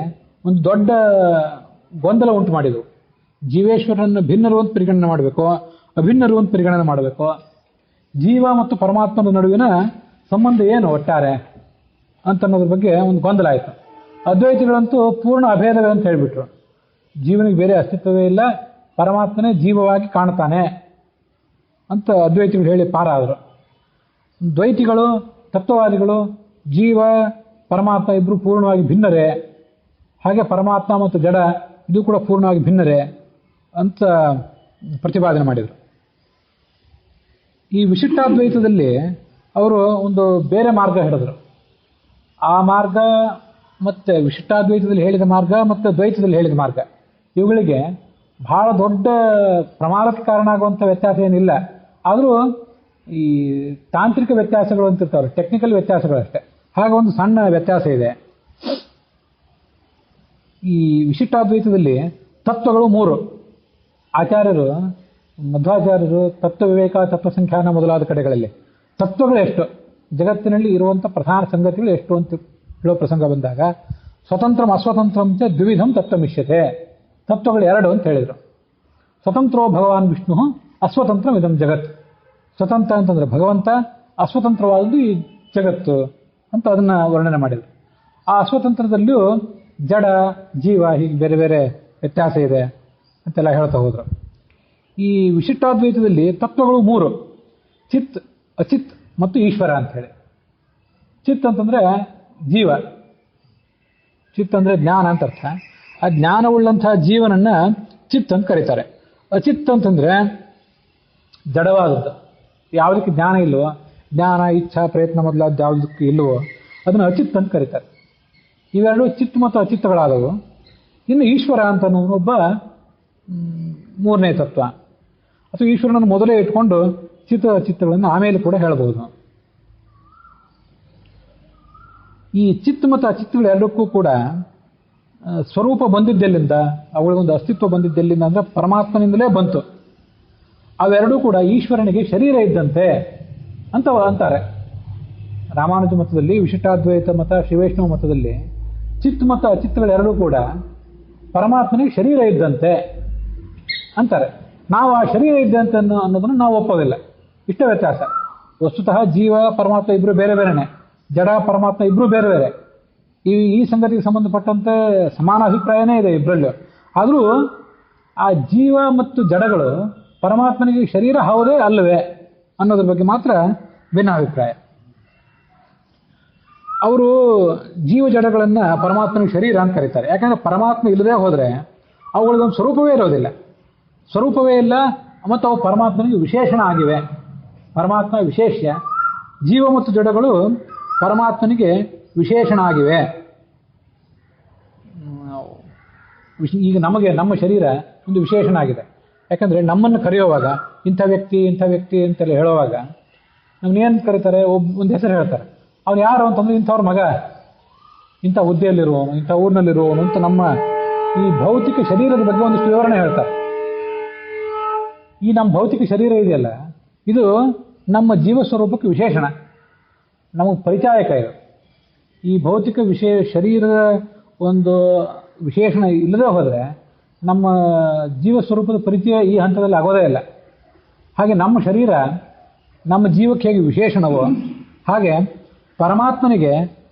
ಒಂದು ದೊಡ್ಡ ಗೊಂದಲ ಉಂಟು ಮಾಡಿದವು. ಜೀವೇಶ್ವರನ್ನು ಭಿನ್ನರು ಅಂತ ಪರಿಗಣನೆ ಮಾಡಬೇಕು, ಅಭಿನ್ನರು ಅಂತ ಪರಿಗಣನೆ ಮಾಡಬೇಕು. ಜೀವ ಮತ್ತು ಪರಮಾತ್ಮನ ನಡುವಿನ ಸಂಬಂಧ ಏನು ಒಟ್ಟಾರೆ ಅಂತನ್ನೋದ್ರ ಬಗ್ಗೆ ಒಂದು ಗೊಂದಲ ಆಯಿತು. ಅದ್ವೈತಿಗಳಂತೂ ಪೂರ್ಣ ಅಭೇದವೇ ಅಂತ ಹೇಳಿಬಿಟ್ರು. ಜೀವನಿಗೆ ಬೇರೆ ಅಸ್ತಿತ್ವವೇ ಇಲ್ಲ, ಪರಮಾತ್ಮನೇ ಜೀವವಾಗಿ ಕಾಣ್ತಾನೆ ಅಂತ ಅದ್ವೈತಿಗಳು ಹೇಳಿ ಪಾರಾದರು. ದ್ವೈತಿಗಳು, ತತ್ವವಾದಿಗಳು ಜೀವ ಪರಮಾತ್ಮ ಇಬ್ಬರು ಪೂರ್ಣವಾಗಿ ಭಿನ್ನರೇ, ಹಾಗೆ ಪರಮಾತ್ಮ ಮತ್ತು ಜಡ ಇದು ಕೂಡ ಪೂರ್ಣವಾಗಿ ಭಿನ್ನರೇ ಅಂತ ಪ್ರತಿಪಾದನೆ ಮಾಡಿದರು. ಈ ವಿಶಿಷ್ಟಾದ್ವೈತದಲ್ಲಿ ಅವರು ಒಂದು ಬೇರೆ ಮಾರ್ಗ ಹಿಡಿದ್ರು. ಆ ಮಾರ್ಗ ಮತ್ತು ವಿಶಿಷ್ಟಾದ್ವೈತದಲ್ಲಿ ಹೇಳಿದ ಮಾರ್ಗ ಮತ್ತು ದ್ವೈತದಲ್ಲಿ ಹೇಳಿದ ಮಾರ್ಗ ಇವುಗಳಿಗೆ ಬಹಳ ದೊಡ್ಡ ಪ್ರಮಾದಕ್ಕೆ ಕಾರಣ ಆಗುವಂಥ ವ್ಯತ್ಯಾಸ ಏನಿಲ್ಲ. ಆದರೂ ಈ ತಾಂತ್ರಿಕ ವ್ಯತ್ಯಾಸಗಳು ಅಂತಿರ್ತಾವೆ, ಟೆಕ್ನಿಕಲ್ ವ್ಯತ್ಯಾಸಗಳಷ್ಟೇ. ಹಾಗೆ ಒಂದು ಸಣ್ಣ ವ್ಯತ್ಯಾಸ ಇದೆ. ಈ ವಿಶಿಷ್ಟಾದ್ವೈತದಲ್ಲಿ ತತ್ವಗಳು 3. ಆಚಾರ್ಯರು, ಮಧ್ವಾಚಾರ್ಯರು ತತ್ವ ವಿವೇಕ, ತತ್ವ ಸಂಖ್ಯಾನ ಮೊದಲಾದ ಕಡೆಗಳಲ್ಲಿ ತತ್ವಗಳು ಎಷ್ಟು, ಜಗತ್ತಿನಲ್ಲಿ ಇರುವಂಥ ಪ್ರಧಾನ ಸಂಗತಿಗಳು ಎಷ್ಟು ಅಂತ ಹೇಳೋ ಪ್ರಸಂಗ ಬಂದಾಗ ಸ್ವತಂತ್ರಂ ಅಸ್ವತಂತ್ರಂ ಚ ದ್ವಿವಿಧಂ ತತ್ವಮಿಷ್ಯತೆ, ತತ್ವಗಳು 2 ಅಂತ ಹೇಳಿದರು. ಸ್ವತಂತ್ರೋ ಭಗವಾನ್ ವಿಷ್ಣು, ಅಸ್ವತಂತ್ರಂ ಇದಂ ಜಗತ್. ಸ್ವತಂತ್ರ ಅಂತಂದರೆ ಭಗವಂತ, ಅಸ್ವತಂತ್ರವಾದದ್ದು ಈ ಜಗತ್ತು ಅಂತ ಅದನ್ನು ವರ್ಣನೆ ಮಾಡಿದರು. ಆ ಅಸ್ವತಂತ್ರದಲ್ಲಿಯೂ ಜಡ, ಜೀವ ಹೀಗೆ ಬೇರೆ ಬೇರೆ ವ್ಯತ್ಯಾಸ ಇದೆ ಅಂತೆಲ್ಲ ಹೇಳ್ತಾ ಹೋದರು. ಈ ವಿಶಿಷ್ಟಾದ್ವೈತದಲ್ಲಿ ತತ್ವಗಳು 3: ಚಿತ್, ಅಚಿತ್ ಮತ್ತು ಈಶ್ವರ ಅಂತ ಹೇಳಿ. ಚಿತ್ ಅಂತಂದರೆ ಜೀವ, ಚಿತ್ ಅಂದರೆ ಜ್ಞಾನ ಅಂತ ಅರ್ಥ. ಆ ಜ್ಞಾನವುಳ್ಳಂತಹ ಜೀವನನ್ನು ಚಿತ್ ಅಂತ ಕರೀತಾರೆ. ಅಚಿತ್ ಅಂತಂದರೆ ಜಡವಾದದ್ದು, ಯಾವುದಕ್ಕೆ ಜ್ಞಾನ ಇಲ್ವೋ, ಜ್ಞಾನ, ಇಚ್ಛಾ, ಪ್ರಯತ್ನ ಮೊದಲಾದ ಯಾವುದಕ್ಕೆ ಇಲ್ವೋ ಅದನ್ನು ಅಚಿತ್ ಅಂತ ಕರೀತಾರೆ. ಇವೆರಡು ಚಿತ್ ಮತ್ತು ಅಚಿತ್ತಗಳಾದವು. ಇನ್ನು ಈಶ್ವರ ಅಂತ ಒಬ್ಬ 3ನೇ ತತ್ವ. ಅಥವಾ ಈಶ್ವರನನ್ನು ಮೊದಲೇ ಇಟ್ಕೊಂಡು ಚಿತ್ತ ಅಚಿತ್ತಗಳನ್ನು ಆಮೇಲೆ ಕೂಡ ಹೇಳಬಹುದು. ಈ ಚಿತ್ತ ಮತ್ತು ಅಚಿತ್ತಗಳು ಎರಡಕ್ಕೂ ಕೂಡ ಸ್ವರೂಪ ಬಂದಿದ್ದೆಲ್ಲಿಂದ, ಅವುಗಳಿಗೊಂದು ಅಸ್ತಿತ್ವ ಬಂದಿದ್ದೆಲ್ಲಿಂದ ಅಂದರೆ ಪರಮಾತ್ಮನಿಂದಲೇ ಬಂತು. ಅವೆರಡೂ ಕೂಡ ಈಶ್ವರನಿಗೆ ಶರೀರ ಇದ್ದಂತೆ ಅಂತ ಅಂತಾರೆ. ರಾಮಾನುಜ ಮತದಲ್ಲಿ, ವಿಶಿಷ್ಟಾದ್ವೈತ ಮತ, ಶ್ರೀವೈಷ್ಣವ ಮತದಲ್ಲಿ ಚಿತ್ ಮತ್ತು ಅಚಿತ್ತಗಳೆರಡೂ ಕೂಡ ಪರಮಾತ್ಮನಿಗೆ ಶರೀರ ಇದ್ದಂತೆ ಅಂತಾರೆ. ನಾವು ಆ ಶರೀರ ಇದ್ದಂತೆ ಅನ್ನೋದನ್ನು ನಾವು ಒಪ್ಪೋದಿಲ್ಲ. ಇಷ್ಟ ವ್ಯತ್ಯಾಸ. ವಸ್ತುತಃ ಜೀವ ಪರಮಾತ್ಮ ಇಬ್ಬರು ಬೇರೆ ಬೇರೆನೆ, ಜಡ ಪರಮಾತ್ಮ ಇಬ್ಬರು ಬೇರೆ ಬೇರೆ. ಈ ಸಂಗತಿಗೆ ಸಂಬಂಧಪಟ್ಟಂತೆ ಸಮಾನ ಅಭಿಪ್ರಾಯನೇ ಇದೆ ಇಬ್ಬರಲ್ಲೂ. ಆದರೂ ಆ ಜೀವ ಮತ್ತು ಜಡಗಳು ಪರಮಾತ್ಮನಿಗೆ ಶರೀರ ಹೌದೇ ಅಲ್ಲವೇ ಅನ್ನೋದ್ರ ಬಗ್ಗೆ ಮಾತ್ರ ಭಿನ್ನಾಭಿಪ್ರಾಯ. ಅವರು ಜೀವ ಜಡಗಳನ್ನು ಪರಮಾತ್ಮನಿಗೆ ಶರೀರ ಅಂತ ಕರೀತಾರೆ. ಯಾಕಂದರೆ ಪರಮಾತ್ಮ ಇಲ್ಲದೆ ಹೋದರೆ ಅವುಗಳಿಗೊಂದು ಸ್ವರೂಪವೇ ಇರೋದಿಲ್ಲ, ಸ್ವರೂಪವೇ ಇಲ್ಲ, ಮತ್ತು ಅವು ಪರಮಾತ್ಮನಿಗೆ ವಿಶೇಷಣ ಆಗಿವೆ. ಪರಮಾತ್ಮ ವಿಶೇಷ್ಯ, ಜೀವ ಮತ್ತು ಜಡಗಳು ಪರಮಾತ್ಮನಿಗೆ ವಿಶೇಷಣ ಆಗಿವೆ. ಈಗ ನಮ್ಮ ಶರೀರ ಒಂದು ವಿಶೇಷಣ ಆಗಿದೆ. ಯಾಕಂದರೆ ನಮ್ಮನ್ನು ಕರೆಯುವಾಗ ಇಂಥ ವ್ಯಕ್ತಿ ಅಂತೆಲ್ಲ ಹೇಳುವಾಗ ನಮ್ಮನ್ನೇನು ಕರೀತಾರೆ, ಒಂದು ಹೆಸರು ಹೇಳ್ತಾರೆ. ಅವ್ನು ಯಾರು ಅಂತಂದ್ರೆ ಇಂಥವ್ರ ಮಗ, ಇಂಥ ಹುದ್ದೆಯಲ್ಲಿರುವವನು, ಇಂಥ ಊರಿನಲ್ಲಿರುವವನು ಅಂತ ನಮ್ಮ ಈ ಭೌತಿಕ ಶರೀರದ ಬಗ್ಗೆ ಒಂದಿಷ್ಟು ವಿವರಣೆ ಹೇಳ್ತಾರೆ. ಈ ನಮ್ಮ ಭೌತಿಕ ಶರೀರ ಇದೆಯಲ್ಲ, ಇದು ನಮ್ಮ ಜೀವ ಸ್ವರೂಪಕ್ಕೆ ವಿಶೇಷಣ, ನಮಗೆ ಪರಿಚಾಯಕ ಇದು. ಈ ಭೌತಿಕ ಶರೀರದ ಒಂದು ವಿಶೇಷಣ ಇಲ್ಲದೆ ಹೋದರೆ ನಮ್ಮ ಜೀವ ಸ್ವರೂಪದ ಪರಿಚಯ ಈ ಹಂತದಲ್ಲಿ ಆಗೋದೇ ಇಲ್ಲ. ಹಾಗೆ ನಮ್ಮ ಶರೀರ ನಮ್ಮ ಜೀವಕ್ಕೆ ಹೇಗೆ ವಿಶೇಷಣವೋ ಹಾಗೆ ಪರಮಾತ್ಮನಿಗೆ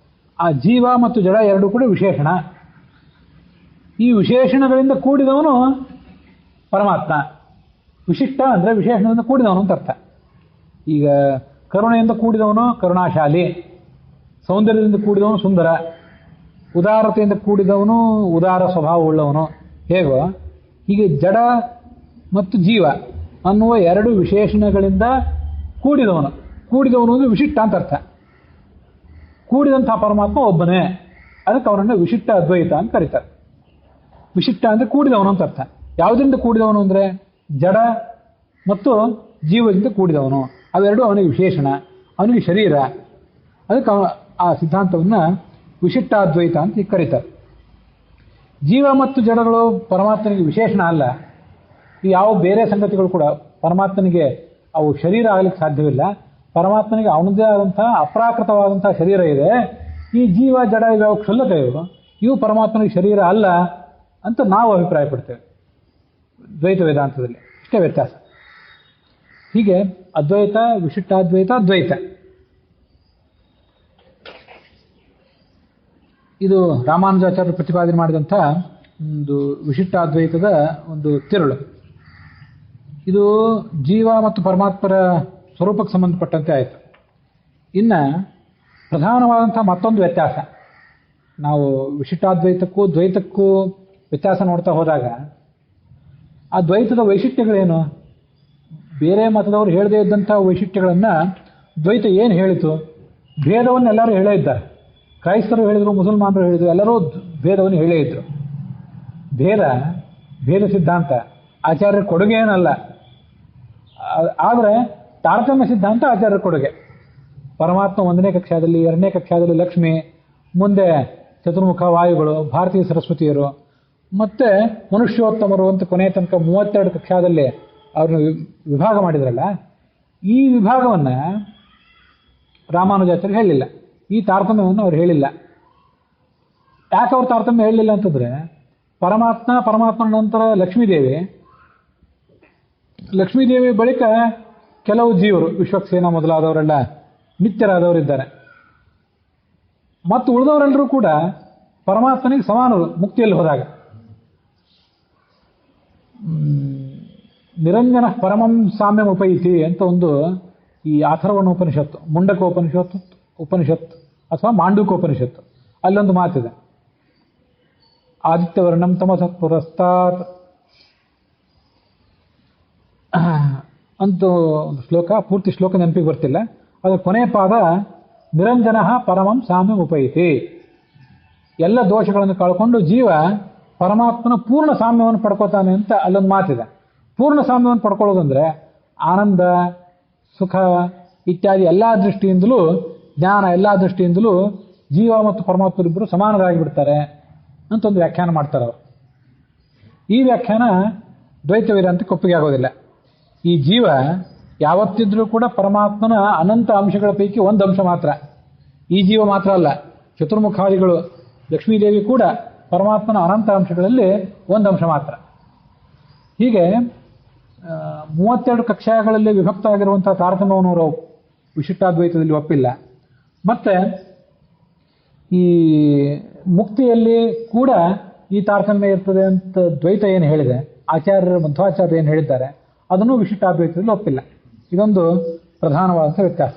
ಆ ಜೀವ ಮತ್ತು ಜಡ ಎರಡೂ ಕೂಡ ವಿಶೇಷಣ. ಈ ವಿಶೇಷಣಗಳಿಂದ ಕೂಡಿದವನು ಪರಮಾತ್ಮ. ವಿಶಿಷ್ಟ ಅಂದರೆ ವಿಶೇಷಣದಿಂದ ಕೂಡಿದವನು ಅಂತ ಅರ್ಥ. ಈಗ ಕರುಣೆಯಿಂದ ಕೂಡಿದವನು ಕರುಣಾಶಾಲಿ, ಸೌಂದರ್ಯದಿಂದ ಕೂಡಿದವನು ಸುಂದರ, ಉದಾರತೆಯಿಂದ ಕೂಡಿದವನು ಉದಾರ ಸ್ವಭಾವವುಳ್ಳವನು. ಹೇಗೋ ಹೀಗೆ ಜಡ ಮತ್ತು ಜೀವ ಅನ್ನುವ ಎರಡು ವಿಶೇಷಣಗಳಿಂದ ಕೂಡಿದವನು ಅಂದರೆ ವಿಶಿಷ್ಟ ಅಂತ ಅರ್ಥ. ಕೂಡಿದಂತಹ ಪರಮಾತ್ಮ ಒಬ್ಬನೇ, ಅದಕ್ಕೆ ಅವನನ್ನು ವಿಶಿಷ್ಟ ಅದ್ವೈತ ಅಂತ ಕರೀತಾರೆ. ವಿಶಿಷ್ಟ ಅಂದರೆ ಕೂಡಿದವನು ಅಂತ ಅರ್ಥ. ಯಾವುದರಿಂದ ಕೂಡಿದವನು ಅಂದರೆ ಜಡ ಮತ್ತು ಜೀವದಿಂದ ಕೂಡಿದವನು. ಅವೆರಡು ಅವನಿಗೆ ವಿಶೇಷಣ, ಅವನಿಗೆ ಶರೀರ. ಅದಕ್ಕೆ ಆ ಸಿದ್ಧಾಂತವನ್ನು ವಿಶಿಷ್ಟಾದ್ವೈತ ಅಂತ ಕರೀತಾರೆ. ಜೀವ ಮತ್ತು ಜಡಗಳು ಪರಮಾತ್ಮನಿಗೆ ವಿಶೇಷಣ ಅಲ್ಲ. ಯಾವ ಬೇರೆ ಸಂಗತಿಗಳು ಕೂಡ ಪರಮಾತ್ಮನಿಗೆ ಅವು ಶರೀರ ಆಗಲಿಕ್ಕೆ ಸಾಧ್ಯವಿಲ್ಲ. ಪರಮಾತ್ಮನಿಗೆ ಅವನದೇ ಆದಂತಹ ಅಪ್ರಾಕೃತವಾದಂತಹ ಶರೀರ ಇದೆ. ಈ ಜೀವ ಜಡ ಇವು ಕ್ಷುಲ್ಲಕ, ಇವು ಪರಮಾತ್ಮನಿಗೆ ಶರೀರ ಅಲ್ಲ ಅಂತ ನಾವು ಅಭಿಪ್ರಾಯ ಪಡ್ತೇವೆ ದ್ವೈತ ವೇದಾಂತದಲ್ಲಿ. ಇಷ್ಟೇ ವ್ಯತ್ಯಾಸ. ಹೀಗೆ ಅದ್ವೈತ, ವಿಶಿಷ್ಟಾದ್ವೈತ, ದ್ವೈತ ಇದು ರಾಮಾನುಜಾಚಾರ್ಯರು ಪ್ರತಿಪಾದನೆ ಮಾಡಿದಂಥ ಒಂದು ವಿಶಿಷ್ಟಾದ್ವೈತದ ಒಂದು ತಿರುಳು. ಇದು ಜೀವ ಮತ್ತು ಪರಮಾತ್ಮರ ಸ್ವರೂಪಕ್ಕೆ ಸಂಬಂಧಪಟ್ಟಂತೆ ಆಯಿತು. ಇನ್ನು ಪ್ರಧಾನವಾದಂಥ ಮತ್ತೊಂದು ವ್ಯತ್ಯಾಸ, ನಾವು ವಿಶಿಷ್ಟಾದ್ವೈತಕ್ಕೂ ದ್ವೈತಕ್ಕೂ ವ್ಯತ್ಯಾಸ ನೋಡ್ತಾ ಹೋದಾಗ ಆ ದ್ವೈತದ ವೈಶಿಷ್ಟ್ಯಗಳೇನು? ಬೇರೆ ಮತದವರು ಹೇಳದೇ ಇದ್ದಂಥ ವೈಶಿಷ್ಟ್ಯಗಳನ್ನು ದ್ವೈತ ಏನು ಹೇಳಿತು? ಭೇದವನ್ನು ಎಲ್ಲರೂ ಹೇಳೇ ಇದ್ದಾರೆ. ಕ್ರೈಸ್ತರು ಹೇಳಿದರು, ಮುಸಲ್ಮಾನರು ಹೇಳಿದರು, ಎಲ್ಲರೂ ಭೇದವನ್ನು ಹೇಳೇ ಇದ್ದರು. ಭೇದ ಸಿದ್ಧಾಂತ ಆಚಾರ್ಯರ ಕೊಡುಗೆ ಏನಲ್ಲ. ಆದರೆ ತಾರತಮ್ಯ ಸಿದ್ಧಾಂತ ಆಚಾರ್ಯರ ಕೊಡುಗೆ. ಪರಮಾತ್ಮ 1ನೇ ಕಕ್ಷಾದಲ್ಲಿ, 2ನೇ ಕಕ್ಷಾದಲ್ಲಿ ಲಕ್ಷ್ಮಿ, ಮುಂದೆ ಚತುರ್ಮುಖ ವಾಯುಗಳು, ಭಾರತೀಯ ಸರಸ್ವತಿಯರು, ಮತ್ತೆ ಮನುಷ್ಯೋತ್ತಮರು ಅಂತ ಕೊನೆಯ ತನಕ 32 ಕಕ್ಷಾದಲ್ಲಿ ಅವ್ರನ್ನ ವಿಭಾಗ ಮಾಡಿದ್ರಲ್ಲ. ಈ ವಿಭಾಗವನ್ನು ರಾಮಾನುಜಾಚಾರ್ಯರು ಹೇಳಲಿಲ್ಲ. ಈ ತಾರತಮ್ಯವನ್ನು ಅವ್ರು ಹೇಳಿಲ್ಲ. ಯಾಕೆ ಅವ್ರು ತಾರತಮ್ಯ ಹೇಳಲಿಲ್ಲ ಅಂತಂದರೆ, ಪರಮಾತ್ಮನ ನಂತರ ಲಕ್ಷ್ಮೀದೇವಿ ಬಳಿಕ ಕೆಲವು ಜೀವರು, ವಿಶ್ವಕ್ಸೇನ ಮೊದಲಾದವರೆಲ್ಲ ನಿತ್ಯರಾದವರಿದ್ದಾರೆ. ಮತ್ತು ಉಳಿದವರೆಲ್ಲರೂ ಕೂಡ ಪರಮಾತ್ಮನಿಗೆ ಸಮಾನರು ಮುಕ್ತಿಯಲ್ಲಿ ಹೋದಾಗ. ನಿರಂಜನ ಪರಮಂ ಸಾಮ್ಯಂ ಉಪೈತಿ ಅಂತ ಒಂದು ಈ ಅಥರ್ವಣ ಉಪನಿಷತ್ತು, ಮುಂಡಕ ಉಪನಿಷತ್ತು ಅಥವಾ ಮಾಂಡೂಕೋಪನಿಷತ್ತು, ಅಲ್ಲೊಂದು ಮಾತಿದೆ. ಆದಿತ್ಯವರ್ಣಂ ತಮಸಃ ಪುರಸ್ತಾತ್ ಅಂತೂ ಒಂದು ಶ್ಲೋಕ, ಪೂರ್ತಿ ಶ್ಲೋಕ ನೆನಪಿಗೆ ಬರ್ತಿಲ್ಲ. ಅದರ ಕೊನೆಯ ಪಾದ ನಿರಂಜನ ಪರಮಂ ಸಾಮ್ಯಂ ಉಪೈತಿ. ಎಲ್ಲ ದೋಷಗಳನ್ನು ಕಳ್ಕೊಂಡು ಜೀವ ಪರಮಾತ್ಮನ ಪೂರ್ಣ ಸಾಮ್ಯವನ್ನು ಪಡ್ಕೋತಾನೆ ಅಂತ ಅಲ್ಲೊಂದು ಮಾತಿದೆ. ಪೂರ್ಣ ಸಾಮ್ಯವನ್ನು ಪಡ್ಕೊಳ್ಳೋದಂದ್ರೆ ಆನಂದ, ಸುಖ ಇತ್ಯಾದಿ ಎಲ್ಲ ದೃಷ್ಟಿಯಿಂದಲೂ, ಜ್ಞಾನ ಎಲ್ಲ ದೃಷ್ಟಿಯಿಂದಲೂ ಜೀವ ಮತ್ತು ಪರಮಾತ್ಮರಿಬ್ಬರು ಸಮಾನರಾಗಿ ಬಿಡ್ತಾರೆ ಅಂತ ಒಂದು ವ್ಯಾಖ್ಯಾನ ಮಾಡ್ತಾರೆ ಅವರು. ಈ ವ್ಯಾಖ್ಯಾನ ದ್ವೈತ ವೇದಾಂತಕ್ಕೆ ಒಪ್ಪಿಗೆ ಆಗೋದಿಲ್ಲ. ಈ ಜೀವ ಯಾವತ್ತಿದ್ರೂ ಕೂಡ ಪರಮಾತ್ಮನ ಅನಂತ ಅಂಶಗಳ ಪೈಕಿ ಒಂದು ಅಂಶ ಮಾತ್ರ. ಈ ಜೀವ ಮಾತ್ರ ಅಲ್ಲ, ಚತುರ್ಮುಖಾದಿಗಳು, ಲಕ್ಷ್ಮೀದೇವಿ ಕೂಡ ಪರಮಾತ್ಮನ ಅನಂತ ಅಂಶಗಳಲ್ಲಿ ಒಂದು ಅಂಶ ಮಾತ್ರ. ಹೀಗೆ 32 ಕಕ್ಷಾಗಳಲ್ಲಿ ವಿಭಕ್ತ ಆಗಿರುವಂಥ ತಾರತಮ್ಯವನ್ನು ಅವರು ವಿಶಿಷ್ಟಾದ್ವೈತದಲ್ಲಿ ಒಪ್ಪಿಲ್ಲ. ಮತ್ತು ಈ ಮುಕ್ತಿಯಲ್ಲಿ ಕೂಡ ಈ ತಾರತಮ್ಯ ಇರ್ತದೆ ಅಂತ ದ್ವೈತ ಏನು ಹೇಳಿದೆ, ಮಧ್ವಾಚಾರ್ಯರು ಏನು ಹೇಳಿದ್ದಾರೆ, ಅದನ್ನು ವಿಶಿಷ್ಟಾದ್ವೈತದಲ್ಲಿ ಒಪ್ಪಿಲ್ಲ. ಇದೊಂದು ಪ್ರಧಾನವಾದಂಥ ವ್ಯತ್ಯಾಸ.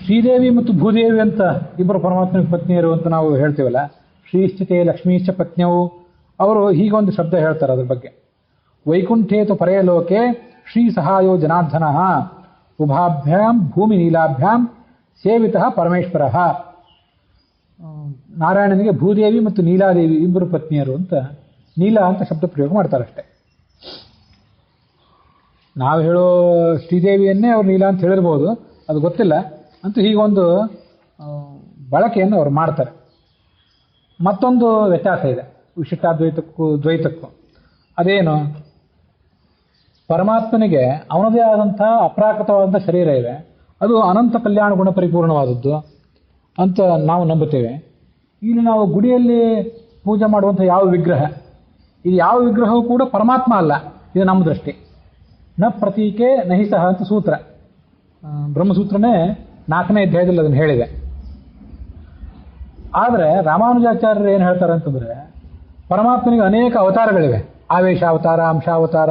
ಶ್ರೀದೇವಿ ಮತ್ತು ಭೂದೇವಿ ಅಂತ ಇಬ್ಬರು ಪರಮಾತ್ಮನ ಪತ್ನಿಯರು ಅಂತ ನಾವು ಹೇಳ್ತೀವಲ್ಲ, ಶ್ರೀಶ್ಚಿತೆ ಲಕ್ಷ್ಮೀಶ್ಚ ಪತ್ನಿಯವು, ಅವರು ಹೀಗೊಂದು ಶಬ್ದ ಹೇಳ್ತಾರೆ ಅದ್ರ ಬಗ್ಗೆ. ವೈಕುಂಠೇತು ಪರಯಲೋಕೆ ಶ್ರೀ ಸಹಾಯೋ ಜನಾರ್ದನ ಉಭಾಭ್ಯಾಂ ಭೂಮಿ ನೀಲಾಭ್ಯಾಂ ಸೇವಿತಃ ಪರಮೇಶ್ವರ. ನಾರಾಯಣನಿಗೆ ಭೂದೇವಿ ಮತ್ತು ನೀಲಾದೇವಿ ಇಬ್ಬರು ಪತ್ನಿಯರು ಅಂತ, ನೀಲ ಅಂತ ಶಬ್ದ ಪ್ರಯೋಗ ಮಾಡ್ತಾರಷ್ಟೆ. ನಾವು ಹೇಳೋ ಶ್ರೀದೇವಿಯನ್ನೇ ಅವ್ರು ನೀಲ ಅಂತ ಹೇಳಿರ್ಬೋದು, ಅದು ಗೊತ್ತಿಲ್ಲ. ಅಂತೂ ಹೀಗೊಂದು ಬಳಕೆಯನ್ನು ಅವರು ಮಾಡ್ತಾರೆ. ಮತ್ತೊಂದು ವ್ಯತ್ಯಾಸ ಇದೆ ವಿಶಿಷ್ಟಾದ್ವೈತಕ್ಕೂ ದ್ವೈತಕ್ಕೂ. ಅದೇನು? ಪರಮಾತ್ಮನಿಗೆ ಅವನದೇ ಆದಂಥ ಅಪ್ರಾಕೃತವಾದಂಥ ಶರೀರ ಇದೆ, ಅದು ಅನಂತ ಕಲ್ಯಾಣ ಗುಣ ಪರಿಪೂರ್ಣವಾದದ್ದು ಅಂತ ನಾವು ನಂಬುತ್ತೇವೆ. ಇಲ್ಲಿ ನಾವು ಗುಡಿಯಲ್ಲಿ ಪೂಜೆ ಮಾಡುವಂಥ ಯಾವ ವಿಗ್ರಹ, ಇದು ಯಾವ ವಿಗ್ರಹವೂ ಕೂಡ ಪರಮಾತ್ಮ ಅಲ್ಲ, ಇದು ನಮ್ಮ ದೃಷ್ಟಿ. ನ ಪ್ರತೀಕೆ ನಹಿ ಸಹ ಅಂತ ಸೂತ್ರ, ಬ್ರಹ್ಮಸೂತ್ರನೇ 4ನೇ ಅಧ್ಯಾಯದಲ್ಲಿ ಅದನ್ನು ಹೇಳಿದೆ. ಆದರೆ ರಾಮಾನುಜಾಚಾರ್ಯರು ಏನು ಹೇಳ್ತಾರೆ ಅಂತಂದ್ರೆ, ಪರಮಾತ್ಮನಿಗೆ ಅನೇಕ ಅವತಾರಗಳಿವೆ. ಆವೇಶಾವತಾರ, ಅಂಶಾವತಾರ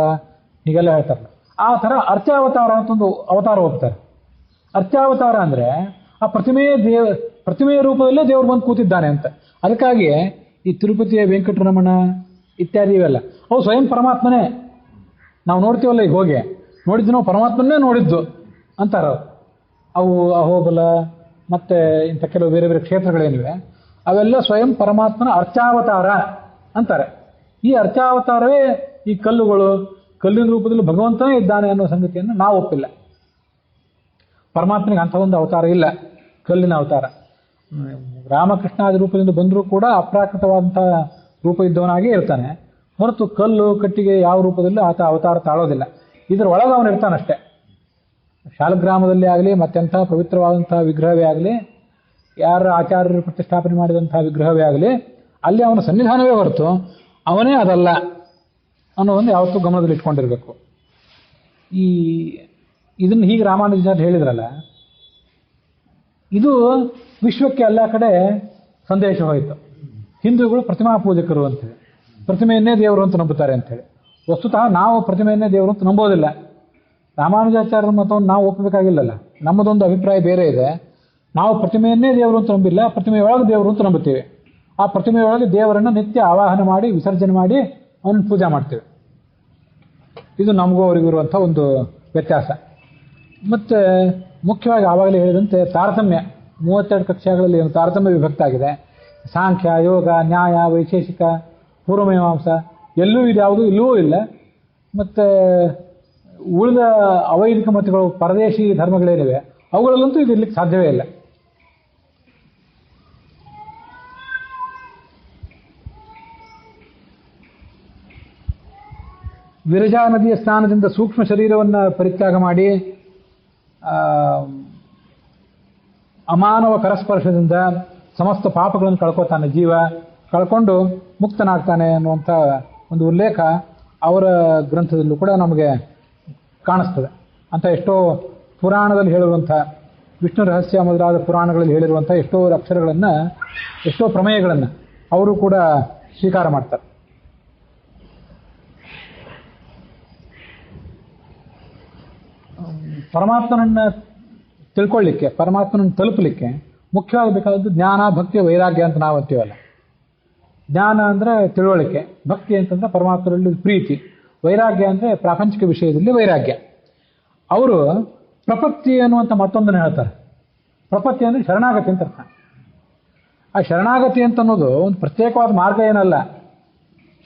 ಹೀಗೆಲ್ಲ ಹೇಳ್ತಾರೆ. ಆ ಥರ ಅರ್ಚಾವತಾರ ಅಂತ ಒಂದು ಅವತಾರ ಹೋಗ್ತಾರೆ. ಅರ್ಚಾವತಾರ ಅಂದರೆ ಆ ಪ್ರತಿಮೆಯ ರೂಪದಲ್ಲೇ ದೇವರು ಬಂದು ಕೂತಿದ್ದಾನೆ ಅಂತ. ಅದಕ್ಕಾಗಿ ಈ ತಿರುಪತಿಯ ವೆಂಕಟರಮಣ ಇತ್ಯಾದಿ ಇವೆಲ್ಲ ಅವು ಸ್ವಯಂ ಪರಮಾತ್ಮನೇ. ನಾವು ನೋಡ್ತೀವಲ್ಲ, ಈಗ ಹೋಗಿ ನೋಡಿದ್ದು ನಾವು ಪರಮಾತ್ಮನ್ನೇ ನೋಡಿದ್ದು ಅಂತಾರೆ. ಅವು ಅಹೋಬಲ ಮತ್ತು ಇಂಥ ಕೆಲವು ಬೇರೆ ಬೇರೆ ಕ್ಷೇತ್ರಗಳೇನಿವೆ ಅವೆಲ್ಲ ಸ್ವಯಂ ಪರಮಾತ್ಮನ ಅರ್ಚಾವತಾರ ಅಂತಾರೆ. ಈ ಅರ್ಚಾವತಾರವೇ ಈ ಕಲ್ಲಿನ ರೂಪದಲ್ಲಿ ಭಗವಂತನೇ ಇದ್ದಾನೆ ಅನ್ನೋ ಸಂಗತಿಯನ್ನು ನಾವು ಒಪ್ಪಿಲ್ಲ. ಪರಮಾತ್ಮನಿಗೆ ಅಂಥ ಒಂದು ಅವತಾರ ಇಲ್ಲ, ಕಲ್ಲಿನ ಅವತಾರ. ರಾಮಕೃಷ್ಣಾದಿ ರೂಪದಿಂದ ಬಂದರೂ ಕೂಡ ಅಪ್ರಾಕೃತವಾದಂಥ ರೂಪ ಇದ್ದವನಾಗೇ ಇರ್ತಾನೆ ಹೊರತು ಕಲ್ಲು ಕಟ್ಟಿಗೆ ಯಾವ ರೂಪದಲ್ಲೂ ಆತ ಅವತಾರ ತಾಳೋದಿಲ್ಲ. ಇದರ ಒಳಗೆ ಅವನು ಇರ್ತಾನಷ್ಟೇ. ಶಾಲಗ್ರಾಮದಲ್ಲಿ ಆಗಲಿ ಮತ್ತೆಂಥ ಪವಿತ್ರವಾದಂಥ ವಿಗ್ರಹವೇ ಆಗಲಿ, ಯಾರ ಆಚಾರ್ಯರು ಪ್ರತಿಷ್ಠಾಪನೆ ಮಾಡಿದಂಥ ವಿಗ್ರಹವೇ ಆಗಲಿ, ಅಲ್ಲಿ ಅವನ ಸನ್ನಿಧಾನವೇ ಹೊರತು ಅವನೇ ಅದಲ್ಲ ಅನ್ನೋದನ್ನು ಯಾವತ್ತೂ ಗಮನದಲ್ಲಿ ಇಟ್ಕೊಂಡಿರಬೇಕು. ಇದನ್ನು ಹೀಗೆ ರಾಮಾನುಜಾಚಾರ್ಯರು ಹೇಳಿದ್ರಲ್ಲ, ಇದು ವಿಶ್ವಕ್ಕೆ ಎಲ್ಲ ಕಡೆ ಸಂದೇಶ ಹೋಯಿತು. ಹಿಂದೂಗಳು ಪ್ರತಿಮಾ ಪೂಜಕರು ಅಂತೇಳಿ, ಪ್ರತಿಮೆಯನ್ನೇ ದೇವರು ಅಂತ ನಂಬುತ್ತಾರೆ ಅಂಥೇಳಿ. ವಸ್ತುತಃ ನಾವು ಪ್ರತಿಮೆಯನ್ನೇ ದೇವರು ಅಂತ ನಂಬೋದಿಲ್ಲ. ರಾಮಾನುಜಾಚಾರ್ಯರ ಮತವನ್ನು ನಾವು ಒಪ್ಪಬೇಕಾಗಿಲ್ಲಲ್ಲ. ನಮ್ಮದೊಂದು ಅಭಿಪ್ರಾಯ ಬೇರೆ ಇದೆ. ನಾವು ಪ್ರತಿಮೆಯನ್ನೇ ದೇವರು ಅಂತ ನಂಬಿಲ್ಲ, ಪ್ರತಿಮೆಯೊಳಗೆ ದೇವರು ಅಂತ ನಂಬುತ್ತೇವೆ. ಆ ಪ್ರತಿಮೆಯೊಳಗೆ ದೇವರನ್ನು ನಿತ್ಯ ಆವಾಹನೆ ಮಾಡಿ ವಿಸರ್ಜನೆ ಮಾಡಿ ಅವನನ್ನು ಪೂಜೆ ಮಾಡ್ತೇವೆ. ಇದು ನಮಗೂ ಅವರಿಗೂ ಇರುವಂಥ ಒಂದು ವ್ಯತ್ಯಾಸ. ಮತ್ತು ಮುಖ್ಯವಾಗಿ ಆವಾಗಲೇ ಹೇಳಿದಂತೆ ತಾರತಮ್ಯ 32 ಕಕ್ಷೆಗಳಲ್ಲಿ ಏನು ತಾರತಮ್ಯ ವಿಭಕ್ತ ಆಗಿದೆ. ಸಾಂಖ್ಯ, ಯೋಗ, ನ್ಯಾಯ, ವೈಶೇಷಿಕ, ಪೂರ್ವಮೀಮಾಂಸ ಎಲ್ಲೂ ಇದ್ಯಾವುದೂ ಇಲ್ಲವೂ ಇಲ್ಲ. ಮತ್ತು ಉಳಿದ ಅವೈದಿಕ ಮತಗಳು, ಪರದೇಶಿ ಧರ್ಮಗಳೇನಿವೆ ಅವುಗಳಲ್ಲಂತೂ ಇದು ಇರ್ಲಿಕ್ಕೆ ಸಾಧ್ಯವೇ ಇಲ್ಲ. ವಿರಜಾ ನದಿಯ ಸ್ನಾನದಿಂದ ಸೂಕ್ಷ್ಮ ಶರೀರವನ್ನು ಪರಿತ್ಯಾಗ ಮಾಡಿ ಅಮಾನವ ಕರಸ್ಪರ್ಶದಿಂದ ಸಮಸ್ತ ಪಾಪಗಳನ್ನು ಕಳ್ಕೊತಾನೆ ಜೀವ, ಕಳ್ಕೊಂಡು ಮುಕ್ತನಾಗ್ತಾನೆ ಅನ್ನುವಂಥ ಒಂದು ಉಲ್ಲೇಖ ಅವರ ಗ್ರಂಥದಲ್ಲೂ ಕೂಡ ನಮಗೆ ಕಾಣಿಸ್ತದೆ. ಅಂತ ಎಷ್ಟೋ ಪುರಾಣದಲ್ಲಿ ಹೇಳಿರುವಂಥ, ವಿಷ್ಣು ರಹಸ್ಯ ಮೊದಲಾದ ಪುರಾಣಗಳಲ್ಲಿ ಹೇಳಿರುವಂಥ ಎಷ್ಟೋ ಅಕ್ಷರಗಳನ್ನು, ಎಷ್ಟೋ ಪ್ರಮೇಯಗಳನ್ನು ಅವರು ಕೂಡ ಸ್ವೀಕಾರ ಮಾಡ್ತಾರೆ. ಪರಮಾತ್ಮನನ್ನು ತಿಳ್ಕೊಳ್ಳಿಕ್ಕೆ, ಪರಮಾತ್ಮನನ್ನು ತಲುಪಲಿಕ್ಕೆ ಮುಖ್ಯವಾಗಬೇಕಾದದ್ದು ಜ್ಞಾನ, ಭಕ್ತಿ, ವೈರಾಗ್ಯ ಅಂತ ನಾವು ಅಂತೀವಲ್ಲ. ಜ್ಞಾನ ಅಂದರೆ ತಿಳುವಳಿಕೆ, ಭಕ್ತಿ ಅಂತಂದರೆ ಪರಮಾತ್ಮನಲ್ಲಿ ಪ್ರೀತಿ, ವೈರಾಗ್ಯ ಅಂದರೆ ಪ್ರಾಪಂಚಿಕ ವಿಷಯದಲ್ಲಿ ವೈರಾಗ್ಯ. ಅವರು ಪ್ರಪತ್ತಿ ಅನ್ನುವಂಥ ಮತ್ತೊಂದನ್ನು ಹೇಳ್ತಾರೆ. ಪ್ರಪತ್ತಿ ಅಂದರೆ ಶರಣಾಗತಿ ಅಂತ ಅರ್ಥ. ಆ ಶರಣಾಗತಿ ಅಂತ ಅನ್ನೋದು ಒಂದು ಪ್ರತ್ಯೇಕವಾದ ಮಾರ್ಗ ಏನಲ್ಲ.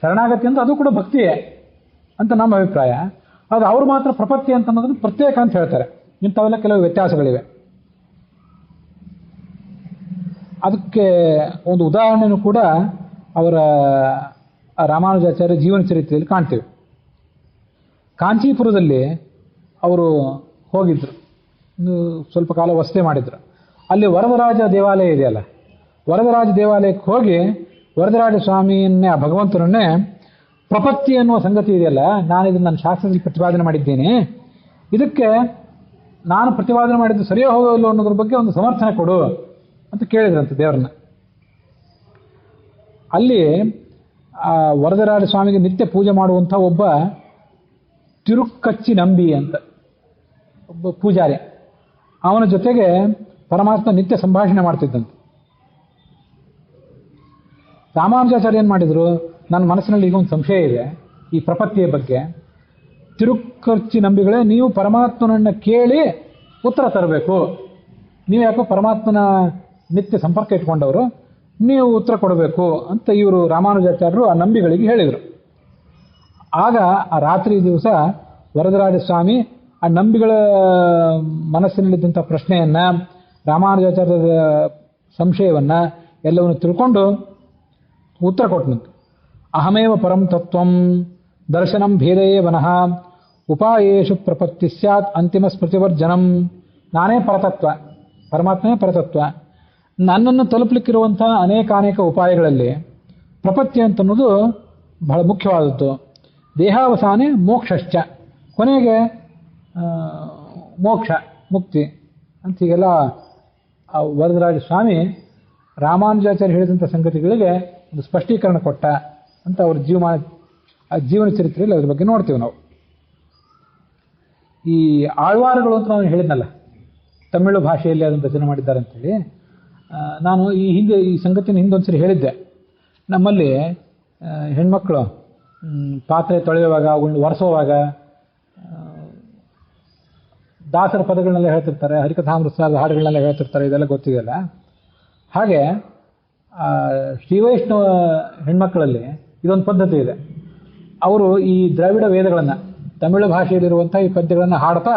ಶರಣಾಗತಿ ಅಂದರೆ ಅದು ಕೂಡ ಭಕ್ತಿಯೇ ಅಂತ ನಮ್ಮ ಅಭಿಪ್ರಾಯ. ಅದು ಅವರು ಮಾತ್ರ ಪ್ರಪತ್ತಿ ಅಂತ ಅನ್ನೋದನ್ನು ಪ್ರತ್ಯೇಕ ಅಂತ ಹೇಳ್ತಾರೆ. ಇಂಥವೆಲ್ಲ ಕೆಲವು ವ್ಯತ್ಯಾಸಗಳಿವೆ. ಅದಕ್ಕೆ ಒಂದು ಉದಾಹರಣೆಯೂ ಕೂಡ ಅವರ ರಾಮಾನುಜಾಚಾರ್ಯ ಜೀವನ ಚರಿತ್ರೆಯಲ್ಲಿ ಕಾಣ್ತೀವಿ. ಕಾಂಚೀಪುರದಲ್ಲಿ ಅವರು ಹೋಗಿದ್ರು, ಸ್ವಲ್ಪ ಕಾಲ ವಸತಿ ಮಾಡಿದ್ರು. ಅಲ್ಲಿ ವರದರಾಜ ದೇವಾಲಯ ಇದೆಯಲ್ಲ, ವರದರಾಜ ದೇವಾಲಯಕ್ಕೆ ಹೋಗಿ ವರದರಾಜ ಸ್ವಾಮಿಯನ್ನೇ, ಆ ಭಗವಂತನನ್ನೇ ಪ್ರಪತ್ತಿ ಅನ್ನುವ ಸಂಗತಿ ಇದೆಯಲ್ಲ, ನಾನು ಇದನ್ನು ನನ್ನ ಶಾಸ್ತ್ರದಲ್ಲಿ ಪ್ರತಿಪಾದನೆ ಮಾಡಿದ್ದೀನಿ, ಇದಕ್ಕೆ ನಾನು ಪ್ರತಿಪಾದನೆ ಮಾಡಿದ್ದು ಸರಿಯೋ ಹೋಗೋಲ್ಲ ಅನ್ನೋದ್ರ ಬಗ್ಗೆ ಒಂದು ಸಮರ್ಥನೆ ಕೊಡು ಅಂತ ಕೇಳಿದ್ರಂತೆ ದೇವರನ್ನ. ಅಲ್ಲಿ ಆ ವರದರಾಜ ಸ್ವಾಮಿಗೆ ನಿತ್ಯ ಪೂಜೆ ಮಾಡುವಂಥ ಒಬ್ಬ ತಿರುಕ್ಕಚ್ಚಿ ನಂಬಿ ಅಂತ ಒಬ್ಬ ಪೂಜಾರಿ, ಅವನ ಜೊತೆಗೆ ಪರಮಾತ್ಮ ನಿತ್ಯ ಸಂಭಾಷಣೆ ಮಾಡ್ತಿದ್ದಂತೆ. ರಾಮಾನುಜಾಚಾರ್ಯ ಏನು ಮಾಡಿದರು, ನನ್ನ ಮನಸ್ಸಿನಲ್ಲಿ ಈಗ ಒಂದು ಸಂಶಯ ಇದೆ ಈ ಪ್ರಪತ್ತಿಯ ಬಗ್ಗೆ. ತಿರುಕ್ಕಚ್ಚಿ ನಂಬಿಗಳೇ, ನೀವು ಪರಮಾತ್ಮನನ್ನು ಕೇಳಿ ಉತ್ತರ ತರಬೇಕು. ನೀವು ಯಾಕೋ ಪರಮಾತ್ಮನ ನಿತ್ಯ ಸಂಪರ್ಕ ಇಟ್ಕೊಂಡವರು, ನೀವು ಉತ್ತರ ಕೊಡಬೇಕು ಅಂತ ಇವರು ರಾಮಾನುಜಾಚಾರ್ಯರು ಆ ನಂಬಿಗಳಿಗೆ ಹೇಳಿದರು. ಆಗ ಆ ರಾತ್ರಿ ದಿವಸ ವರದರಾಜ ಸ್ವಾಮಿ ಆ ನಂಬಿಗಳ ಮನಸ್ಸಿನಲ್ಲಿದ್ದಂಥ ಪ್ರಶ್ನೆಯನ್ನು, ರಾಮಾನುಜಾಚಾರ್ಯರ ಸಂಶಯವನ್ನು ಎಲ್ಲವನ್ನು ತಿಳ್ಕೊಂಡು ಉತ್ತರ ಕೊಟ್ಟನಂತೆ. ಅಹಮೇವ ಪರಂ ತತ್ವಂ ದರ್ಶನಂ ಭೇದಯೇ ವನಃ ಉಪಾಯೇಷು ಪ್ರಪತ್ತಿ ಸ್ಯಾತ್ ಅಂತಿಮ ಸ್ಮೃತಿವರ್ಜನಂ. ನಾನೇ ಪರತತ್ವ, ಪರಮಾತ್ಮನೇ ಪರತತ್ವ. ನನ್ನನ್ನು ತಲುಪಲಿಕ್ಕಿರುವಂಥ ಅನೇಕಾನೇಕ ಉಪಾಯಗಳಲ್ಲಿ ಪ್ರಪತ್ತಿ ಅಂತನ್ನೋದು ಬಹಳ ಮುಖ್ಯವಾದದ್ದು. ದೇಹಾವಸಾನೆ ಮೋಕ್ಷಶ್ಚ, ಕೊನೆಗೆ ಮೋಕ್ಷ, ಮುಕ್ತಿ ಅಂತ ಹೀಗೆಲ್ಲ ವರದರಾಜ ಸ್ವಾಮಿ ರಾಮಾನುಜಾಚಾರ್ಯ ಹೇಳಿದಂಥ ಸಂಗತಿಗಳಿಗೆ ಒಂದು ಸ್ಪಷ್ಟೀಕರಣ ಕೊಟ್ಟ ಅಂತ ಅವ್ರ ಜೀವನ ಚರಿತ್ರೆಯಲ್ಲಿ ಅದ್ರ ಬಗ್ಗೆ ನೋಡ್ತೀವಿ ನಾವು. ಈ ಆಳ್ವಾರುಗಳು ಅಂತ ನಾನು ಹೇಳಿದ್ನಲ್ಲ, ತಮಿಳು ಭಾಷೆಯಲ್ಲಿ ಅದನ್ನು ರಚನೆ ಮಾಡಿದ್ದಾರೆ ಅಂತೇಳಿ, ನಾನು ಈ ಸಂಗತಿನ ಹಿಂದೊಂದ್ಸರಿ ಹೇಳಿದ್ದೆ. ನಮ್ಮಲ್ಲಿ ಹೆಣ್ಮಕ್ಳು ಪಾತ್ರೆ ತೊಳೆಯುವಾಗ, ಅವುಗಳನ್ನ ಒರೆಸುವಾಗ ದಾಸರ ಪದಗಳನ್ನೆಲ್ಲ ಹೇಳ್ತಿರ್ತಾರೆ, ಹರಿಕಥಾಮೃತದ ಹಾಡುಗಳನ್ನೆಲ್ಲ ಹೇಳ್ತಿರ್ತಾರೆ, ಇದೆಲ್ಲ ಗೊತ್ತಿದೆಯಲ್ಲ. ಹಾಗೆ ಶ್ರೀವೈಷ್ಣವ ಹೆಣ್ಮಕ್ಕಳಲ್ಲಿ ಇದೊಂದು ಪದ್ಧತಿ ಇದೆ. ಅವರು ಈ ದ್ರಾವಿಡ ವೇದಗಳನ್ನು, ತಮಿಳು ಭಾಷೆಯಲ್ಲಿರುವಂಥ ಈ ಪದ್ಯಗಳನ್ನು ಹಾಡ್ತಾ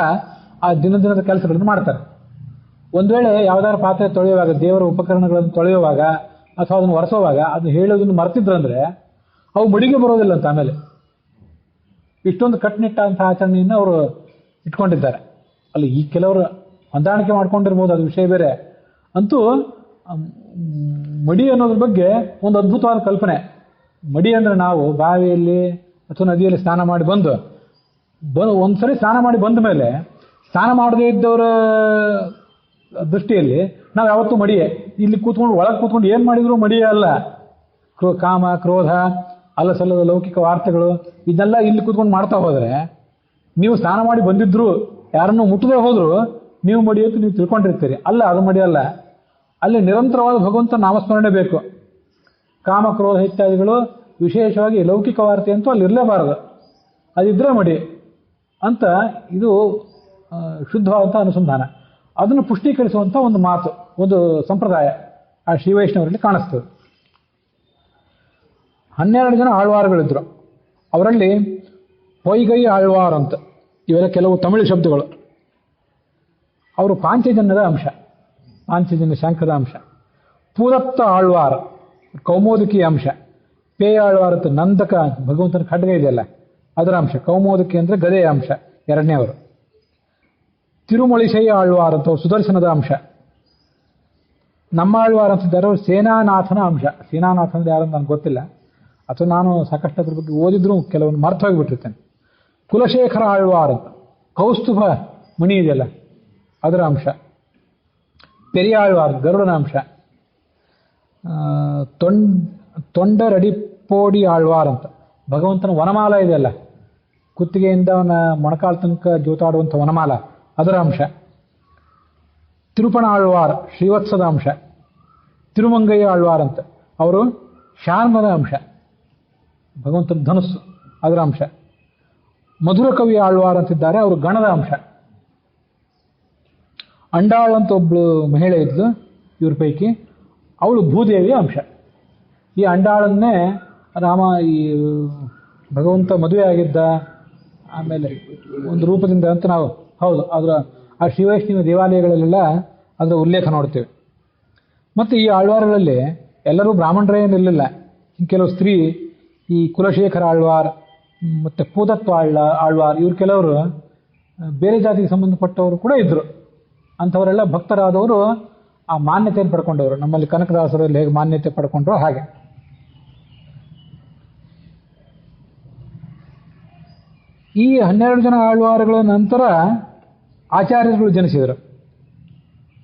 ಆ ದಿನದ ಕೆಲಸಗಳನ್ನು ಮಾಡ್ತಾರೆ. ಒಂದು ವೇಳೆ ಯಾವುದಾದ್ರು ಪಾತ್ರೆ ತೊಳೆಯುವಾಗ, ದೇವರ ಉಪಕರಣಗಳನ್ನು ತೊಳೆಯುವಾಗ ಅಥವಾ ಅದನ್ನು ಒರೆಸುವಾಗ ಅದು ಹೇಳೋದನ್ನು ಮರ್ತಿದ್ರಂದ್ರೆ ಅವು ಮಡಿಗೆ ಬರೋದಿಲ್ಲ ಅಂತ. ಆಮೇಲೆ ಇಷ್ಟೊಂದು ಕಟ್ಟುನಿಟ್ಟಂಥ ಆಚರಣೆಯನ್ನು ಅವರು ಇಟ್ಕೊಂಡಿದ್ದಾರೆ. ಅಲ್ಲಿ ಈ ಕೆಲವರು ಹೊಂದಾಣಿಕೆ ಮಾಡ್ಕೊಂಡಿರ್ಬೋದು, ಅದು ವಿಷಯ ಬೇರೆ. ಅಂತೂ ಮಡಿ ಅನ್ನೋದ್ರ ಬಗ್ಗೆ ಒಂದು ಅದ್ಭುತವಾದ ಕಲ್ಪನೆ. ಮಡಿ ಅಂದರೆ ನಾವು ಬಾವಿಯಲ್ಲಿ ಅಥವಾ ನದಿಯಲ್ಲಿ ಸ್ನಾನ ಮಾಡಿ ಒಂದ್ಸರಿ ಸ್ನಾನ ಮಾಡಿ ಬಂದ ಮೇಲೆ ಸ್ನಾನ ಮಾಡದೇ ಇದ್ದವರ ದೃಷ್ಟಿಯಲ್ಲಿ ನಾವು ಯಾವತ್ತೂ ಮಡಿಯೇ. ಇಲ್ಲಿ ಕೂತ್ಕೊಂಡು ಒಳಗೆ ಕೂತ್ಕೊಂಡು ಏನು ಮಾಡಿದ್ರು ಮಡಿಯೇ ಅಲ್ಲ. ಕಾಮ, ಕ್ರೋಧ, ಅಲ್ಲಸಲ್ಲದ ಲೌಕಿಕ ವಾರ್ತೆಗಳು ಇದೆಲ್ಲ ಇಲ್ಲಿ ಕೂತ್ಕೊಂಡು ಮಾಡ್ತಾ ಹೋದರೆ, ನೀವು ಸ್ನಾನ ಮಾಡಿ ಬಂದಿದ್ರು ಯಾರನ್ನು ಮುಟ್ಟದೆ ಹೋದ್ರು ನೀವು ಮಡಿಯತ್ತು ನೀವು ತಿಳ್ಕೊಂಡಿರ್ತೀರಿ. ಅಲ್ಲ, ಅದು ಮಡಿಯಲ್ಲ. ಅಲ್ಲಿ ನಿರಂತರವಾದ ಭಗವಂತ ನಾಮಸ್ಮರಣೆ ಬೇಕು. ಕಾಮ, ಕ್ರೋಧ ಇತ್ಯಾದಿಗಳು, ವಿಶೇಷವಾಗಿ ಲೌಕಿಕ ವಾರ್ತೆ ಅಂತೂ ಅಲ್ಲಿ ಇರಲೇಬಾರದು. ಅದಿದ್ರೆ ಮಡಿ ಅಂತ. ಇದು ಶುದ್ಧವಾದಂಥ ಅನುಸಂಧಾನ. ಅದನ್ನು ಪುಷ್ಟೀಕರಿಸುವಂಥ ಒಂದು ಮಾತು, ಒಂದು ಸಂಪ್ರದಾಯ ಆ ಶ್ರೀವೈಷ್ಣವರಲ್ಲಿ ಕಾಣಿಸ್ತದೆ. 12 ಜನ ಆಳ್ವಾರುಗಳಿದ್ರು. ಅವರಲ್ಲಿ ಪೊಯ್ಗೈ ಆಳ್ವಾರ್ ಅಂತ, ಇವೆಲ್ಲ ಕೆಲವು ತಮಿಳು ಶಬ್ದಗಳು. ಅವರು ಪಾಂಚಜನ್ಯದ ಅಂಶ, ಪಾಂಚಜನ್ಯ ಶಾಂಖದ ಅಂಶ. ಪೂರತ್ತ ಆಳ್ವಾರ್ ಕೌಮೋದಕಿ ಅಂಶ. ಪೇ ಆಳ್ವಾರ್ ಅಂತ ನಂದಕ, ಭಗವಂತನ ಖಡ್ಗ ಇದೆಯಲ್ಲ ಅದರ ಅಂಶ. ಕೌಮೋದಕಿ ಅಂದರೆ ಗದೆಯ ಅಂಶ, ಎರಡನೇವರು. ತಿರುಮಳಿಸೈ ಆಳ್ವಾರ್ ಅಂತ ಸುದರ್ಶನದ ಅಂಶ. ನಮ್ಮ ಆಳ್ವಾರ್ ಅಂತಿದ್ದಾರೆ ಅವರು ಸೇನಾನಾಥನ ಅಂಶ. ಸೇನಾನಾಥ ಅಂದ್ರೆ ಯಾರಂತ ನನಗೆ ಗೊತ್ತಿಲ್ಲ, ಅಥವಾ ನಾನು ಸಾಕಷ್ಟು ಅದ್ರ ಬಗ್ಗೆ ಓದಿದ್ರು ಕೆಲವೊಂದು ಮರ್ತು ಹೋಗಿಬಿಟ್ಟಿರ್ತೇನೆ. ಕುಲಶೇಖರ ಆಳ್ವಾರ್ ಅಂತ, ಕೌಸ್ತುಭ ಮಣಿ ಇದೆಯಲ್ಲ ಅದರ ಅಂಶ. ಪೆರಿಯಾಳ್ವಾರ್ ಗರುಡನ ಅಂಶ. ತೊಂಡರಡಿಪೋಡಿ ಆಳ್ವಾರ್ ಅಂತ, ಭಗವಂತನ ವನಮಾಲ ಇದೆಯಲ್ಲ, ಕುತ್ತಿಗೆಯಿಂದ ಅವನ ಮೊಣಕಾಲು ತನಕ ಜೋತಾಡುವಂಥ ವನಮಾಲ ಅದರ ಅಂಶ. ತಿರುಪಣ ಆಳ್ವಾರ್ ಶ್ರೀವತ್ಸದ ಅಂಶ. ತಿರುಮಂಗಯ್ಯ ಆಳ್ವಾರ್ ಅಂತ, ಅವರು ಶಾರ್ಮದ ಅಂಶ, ಭಗವಂತನ ಧನುಸ್ಸು ಅದರ ಅಂಶ. ಮಧುರ ಕವಿ ಆಳ್ವಾರ್ ಅಂತಿದ್ದಾರೆ, ಅವರು ಗಣದ ಅಂಶ. ಅಂಡಾಳ್ ಅಂತ ಒಬ್ಳು ಮಹಿಳೆ ಇದ್ಲು ಇವ್ರ ಪೈಕಿ, ಅವಳು ಭೂದೇವಿಯ ಅಂಶ. ಈ ಅಂಡಾಳನ್ನೇ ಈ ಭಗವಂತ ಮದುವೆ ಆಗಿದ್ದ ಆಮೇಲೆ ಒಂದು ರೂಪದಿಂದ ಅಂತ ನಾವು, ಹೌದು, ಅದರ ಆ ಶ್ರೀವೈಷ್ಣವ ದೇವಾಲಯಗಳಲ್ಲೆಲ್ಲ ಅದರ ಉಲ್ಲೇಖ ನೋಡ್ತೇವೆ. ಮತ್ತು ಈ ಆಳ್ವಾರುಗಳಲ್ಲಿ ಎಲ್ಲರೂ ಬ್ರಾಹ್ಮಣರೇ ಏನಿರಲಿಲ್ಲ. ಕೆಲವು ಸ್ತ್ರೀ, ಈ ಕುಲಶೇಖರ ಆಳ್ವಾರ್ ಮತ್ತು ಪೂದತ್ವ ಆಳ್ವಾರ್, ಇವ್ರು ಕೆಲವರು ಬೇರೆ ಜಾತಿಗೆ ಸಂಬಂಧಪಟ್ಟವರು ಕೂಡ ಇದ್ದರು. ಅಂಥವರೆಲ್ಲ ಭಕ್ತರಾದವರು ಆ ಮಾನ್ಯತೆಯನ್ನು ಪಡ್ಕೊಂಡವರು. ನಮ್ಮಲ್ಲಿ ಕನಕದಾಸರಲ್ಲಿ ಹೇಗೆ ಮಾನ್ಯತೆ ಪಡ್ಕೊಂಡ್ರು ಹಾಗೆ. ಈ 12 ಜನ ಆಳ್ವಾರುಗಳ ನಂತರ ಆಚಾರ್ಯರುಗಳು ಜನಿಸಿದರು.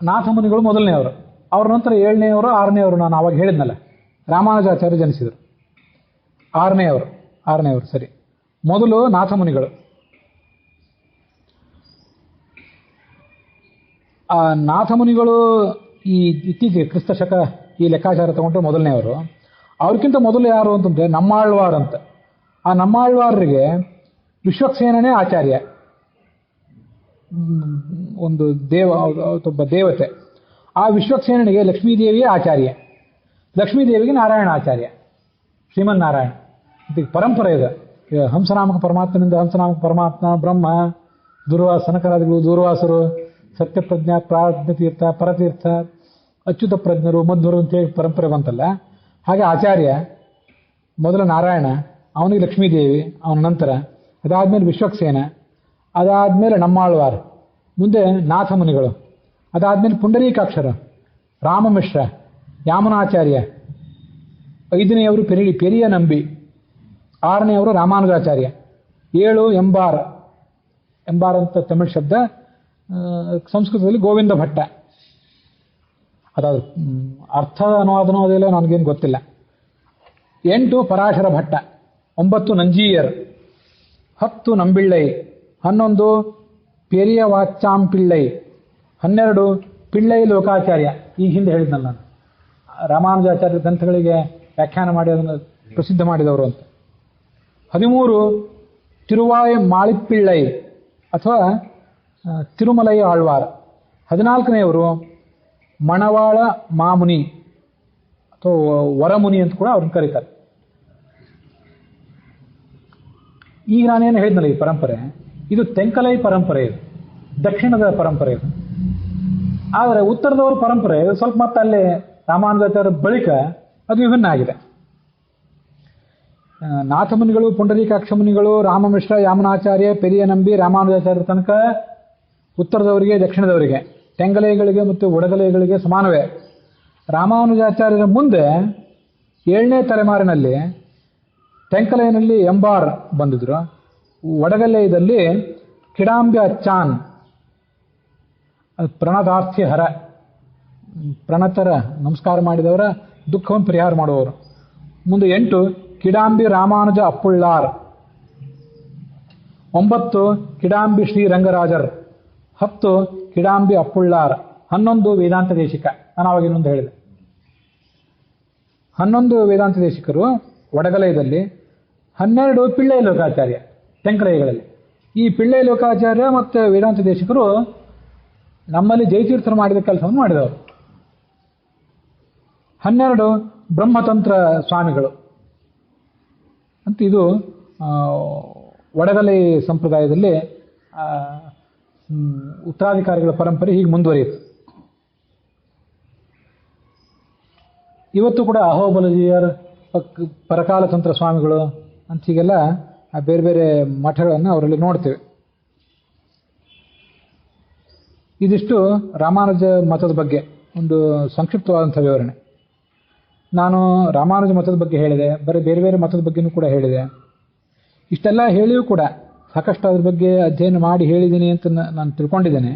ನಾಥಮುನಿಗಳು ಮೊದಲನೆಯವರು. ಅವ್ರ ನಂತರ 7ನೇಯವರು 6ನೇಯವರು, ನಾನು ಆವಾಗ ಹೇಳಿದ್ನಲ್ಲ, ರಾಮಾನುಜಾಚಾರ್ಯ ಜನಿಸಿದರು. 6ನೇಯವರು ಸರಿ. ಮೊದಲು ನಾಥಮುನಿಗಳು. ಆ ನಾಥಮುನಿಗಳು ಈ ಇತ್ತೀಚೆಗೆ ಕ್ರಿಸ್ತ ಶಕ ಈ ಲೆಕ್ಕಾಚಾರ ತಗೊಂಡ್ರೆ ಮೊದಲನೆಯವರು. ಅವ್ರಿಗಿಂತ ಮೊದಲು ಯಾರು ಅಂತಂದರೆ ನಮ್ಮಾಳ್ವಾರ್ ಅಂತ. ಆ ನಮ್ಮಾಳ್ವಾರರಿಗೆ ವಿಶ್ವಕ್ಸೇನನೇ ಆಚಾರ್ಯ, ಒಂದು ಒಬ್ಬ ದೇವತೆ. ಆ ವಿಶ್ವಕ್ಸೇನಿಗೆ ಲಕ್ಷ್ಮೀದೇವಿಯೇ ಆಚಾರ್ಯ, ಲಕ್ಷ್ಮೀದೇವಿಗೆ ನಾರಾಯಣ ಆಚಾರ್ಯ, ಶ್ರೀಮನ್ನಾರಾಯಣ. ಇದಕ್ಕೆ ಪರಂಪರೆ ಇದೆ. ಹಂಸನಾಮಕ ಪರಮಾತ್ಮನಿಂದ ಹಂಸನಾಮಕ ಪರಮಾತ್ಮ, ಬ್ರಹ್ಮ, ಸನಕರಾದಿಗಳು, ದೂರ್ವಾಸರು, ಸತ್ಯಪ್ರಜ್ಞ, ಪ್ರಾಜ್ಞತೀರ್ಥ, ಪರತೀರ್ಥ, ಅಚ್ಯುತ ಪ್ರಜ್ಞರು, ಮಧ್ವರು ಅಂತೇಳಿ ಪರಂಪರೆ ಬಂತಲ್ಲ. ಹಾಗೆ ಆಚಾರ್ಯ ಮೊದಲು ನಾರಾಯಣ, ಅವನಿಗೆ ಲಕ್ಷ್ಮೀದೇವಿ, ಅವನ ನಂತರ ಅದಾದಮೇಲೆ ವಿಶ್ವಕ್ಸೇನ, ಅದಾದಮೇಲೆ ನಮ್ಮಾಳ್ವಾರ್, ಮುಂದೆ ನಾಥಮುನಿಗಳು, ಅದಾದಮೇಲೆ ಪುಂಡರೀಕಾಕ್ಷರ, ರಾಮಮಿಶ್ರ, ಯಾಮನಾಚಾರ್ಯ, 5ನೇಯವರು ಪೆರಿಯ ನಂಬಿ, 6ನೇಯವರು ರಾಮಾನುಜಾಚಾರ್ಯ, 7 ಎಂಬಾರ್ ಅಂತ ತಮಿಳು ಶಬ್ದ, ಸಂಸ್ಕೃತದಲ್ಲಿ ಗೋವಿಂದ ಭಟ್ಟ. ಅದಾದ್ರು ಅರ್ಥದ ಅನುವಾದನೋ ಅದಿಲ್ಲ ನನಗೇನು ಗೊತ್ತಿಲ್ಲ. 8 ಪರಾಶರ ಭಟ್ಟ, 9 ನಂಜೀಯರ್, 10 ನಂಬಿಳ್ಳೈ, 11 ಪೆರಿಯ ವಾಚಾಂಪಿಳ್ಳೈ, 12 ಪಿಳ್ಳೈ ಲೋಕಾಚಾರ್ಯ, ಈಗ ಹಿಂದೆ ಹೇಳಿದ್ನಲ್ಲ ನಾನು, ರಾಮಾನುಜಾಚಾರ್ಯ ಗ್ರಂಥಗಳಿಗೆ ವ್ಯಾಖ್ಯಾನ ಮಾಡಿ ಅದನ್ನು ಪ್ರಸಿದ್ಧ ಮಾಡಿದವರು ಅಂತ. 13 ತಿರುವಾಯ್ ಮಾಳಿಪಿಳ್ಳೈ ಅಥವಾ ತಿರುಮಲೈ ಆಳ್ವಾರ್. 14ನೆಯವರು ಮಣವಾಳ ಮಾಮುನಿ ಅಥವಾ ವರಮುನಿ ಅಂತ ಕೂಡ ಅವ್ರನ್ನ ಕರೀತಾರೆ. ಈಗ ನಾನೇನು ಹೇಳಿದ್ನಲ್ಲ, ಈ ಪರಂಪರೆ ಇದು ತೆಂಕಲೈ ಪರಂಪರೆ, ಇದು ದಕ್ಷಿಣದ ಪರಂಪರೆ ಇದು. ಆದರೆ ಉತ್ತರದವರ ಪರಂಪರೆ ಸ್ವಲ್ಪ ಮತ್ತೆ ಅಲ್ಲಿ ರಾಮಾನುಜಾಚಾರ್ಯ ಬಳಿಕ ಅದು ವಿಭಿನ್ನ ಆಗಿದೆ. ನಾಥಮುನಿಗಳು, ಪುಂಡರೀಕಾಕ್ಷ ಮುನಿಗಳು, ರಾಮಮಿಶ್ರ, ಯಾಮನಾಚಾರ್ಯ, ಪೆರಿಯ ನಂಬಿ, ರಾಮಾನುಜಾಚಾರ್ಯ ತನಕ ಉತ್ತರದವರಿಗೆ ದಕ್ಷಿಣದವರಿಗೆ, ತೆಂಗಲೈಗಳಿಗೆ ಮತ್ತು ಒಡಗಲೈಗಳಿಗೆ ಸಮಾನವೇ. ರಾಮಾನುಜಾಚಾರ್ಯರ ಮುಂದೆ 7ನೇ ತಲೆಮಾರಿನಲ್ಲಿ ತೆಂಕಲೈನಲ್ಲಿ ಎಂಬಾರ್ ಬಂದಿದ್ರು, ಒಡಗಲೈದಲ್ಲಿ ಕಿಡಾಂಬಿ ಅಚ್ಚಾನ್, ಪ್ರಣತಾರ್ಥಿ ಹರ, ಪ್ರಣತರ ನಮಸ್ಕಾರ ಮಾಡಿದವರ ದುಃಖವನ್ನು ಪರಿಹಾರ ಮಾಡುವವರು. ಮುಂದೆ 8 ಕಿಡಾಂಬಿ ರಾಮಾನುಜ ಅಪ್ಪುಳ್ಳಾರ್, 9 ಕಿಡಾಂಬಿ ಶ್ರೀರಂಗರಾಜರ್, 10 ಕಿಡಾಂಬಿ ಅಪ್ಪುಳ್ಳಾರ್, 11 ವೇದಾಂತ ದೇಶಿಕ. ನಾನು ಅವಾಗ ಇನ್ನೊಂದು ಹೇಳಿದೆ, 11 ವೇದಾಂತ ದೇಶಿಕರು ಒಡಗಲಯದಲ್ಲಿ, 12 ಪಿಳ್ಳೈ ಲೋಕಾಚಾರ್ಯ ತೆಂಕಲೈಗಳಲ್ಲಿ. ಈ ಪಿಳ್ಳೈ ಲೋಕಾಚಾರ್ಯ ಮತ್ತು ವೇದಾಂತ ದೇಶಿಕರು ನಮ್ಮಲ್ಲಿ ಜಯತೀರ್ಥರು ಮಾಡಿದ ಕೆಲಸವನ್ನು ಮಾಡಿದವರು. 12 ಬ್ರಹ್ಮತಂತ್ರ ಸ್ವಾಮಿಗಳು ಅಂತ. ಇದು ಒಡಗಲೈ ಸಂಪ್ರದಾಯದಲ್ಲಿ ಉತ್ತರಾಧಿಕಾರಿಗಳ ಪರಂಪರೆ ಹೀಗೆ ಮುಂದುವರಿಯಿತು. ಇವತ್ತು ಕೂಡ ಅಹೋಬಲಜಿಯರ್, ಪರಕಾಲ ತಂತ್ರ ಸ್ವಾಮಿಗಳು ಅಂತ ಹೀಗೆಲ್ಲ ಬೇರೆ ಬೇರೆ ಮಠಗಳನ್ನು ಅವರಲ್ಲಿ ನೋಡ್ತೇವೆ. ಇದಿಷ್ಟು ರಾಮಾನುಜ ಮತದ ಬಗ್ಗೆ ಒಂದು ಸಂಕ್ಷಿಪ್ತವಾದಂಥ ವಿವರಣೆ. ನಾನು ರಾಮಾನುಜ ಮತದ ಬಗ್ಗೆ ಹೇಳಿದೆ, ಬೇರೆ ಬೇರೆ ಮತದ ಬಗ್ಗೆನೂ ಕೂಡ ಹೇಳಿದೆ. ಇಷ್ಟೆಲ್ಲ ಹೇಳಿಯೂ ಕೂಡ ಸಾಕಷ್ಟು ಅದ್ರ ಬಗ್ಗೆ ಅಧ್ಯಯನ ಮಾಡಿ ಹೇಳಿದ್ದೀನಿ ಅಂತ ನಾನು ತಿಳ್ಕೊಂಡಿದ್ದೇನೆ.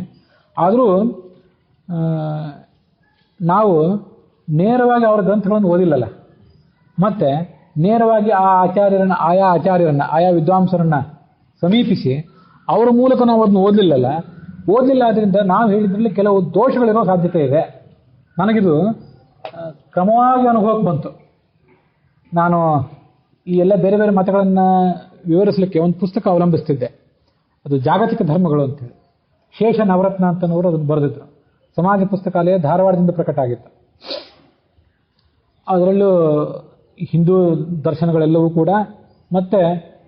ಆದರೂ ನಾವು ನೇರವಾಗಿ ಅವರ ಗ್ರಂಥಗಳನ್ನು ಓದಿಲ್ಲಲ್ಲ, ಮತ್ತು ನೇರವಾಗಿ ಆಯಾ ಆಚಾರ್ಯರನ್ನು ಆಯಾ ವಿದ್ವಾಂಸರನ್ನು ಸಮೀಪಿಸಿ ಅವರ ಮೂಲಕ ನಾವು ಅದನ್ನು ಓದಲಿಲ್ಲ. ಆದ್ದರಿಂದ ನಾವು ಹೇಳಿದ್ರಲ್ಲಿ ಕೆಲವು ದೋಷಗಳಿರೋ ಸಾಧ್ಯತೆ ಇದೆ. ನನಗಿದು ಕ್ರಮವಾಗಿ ಅನುಭವಕ್ಕೆ ಬಂತು. ನಾನು ಈ ಎಲ್ಲ ಬೇರೆ ಬೇರೆ ಮತಗಳನ್ನು ವಿವರಿಸಲಿಕ್ಕೆ ಒಂದು ಪುಸ್ತಕ ಅವಲಂಬಿಸ್ತಿದ್ದೆ. ಅದು ಜಾಗತಿಕ ಧರ್ಮಗಳು ಅಂತೇಳಿ ಶೇಷ ನವರತ್ನ ಅಂತನವರು ಅದನ್ನು ಬರೆದಿದ್ರು. ಸಮಾಜ ಪುಸ್ತಕಾಲಯ, ಧಾರವಾಡದಿಂದ ಪ್ರಕಟ ಆಗಿತ್ತು. ಅದರಲ್ಲೂ ಹಿಂದೂ ದರ್ಶನಗಳೆಲ್ಲವೂ ಕೂಡ, ಮತ್ತು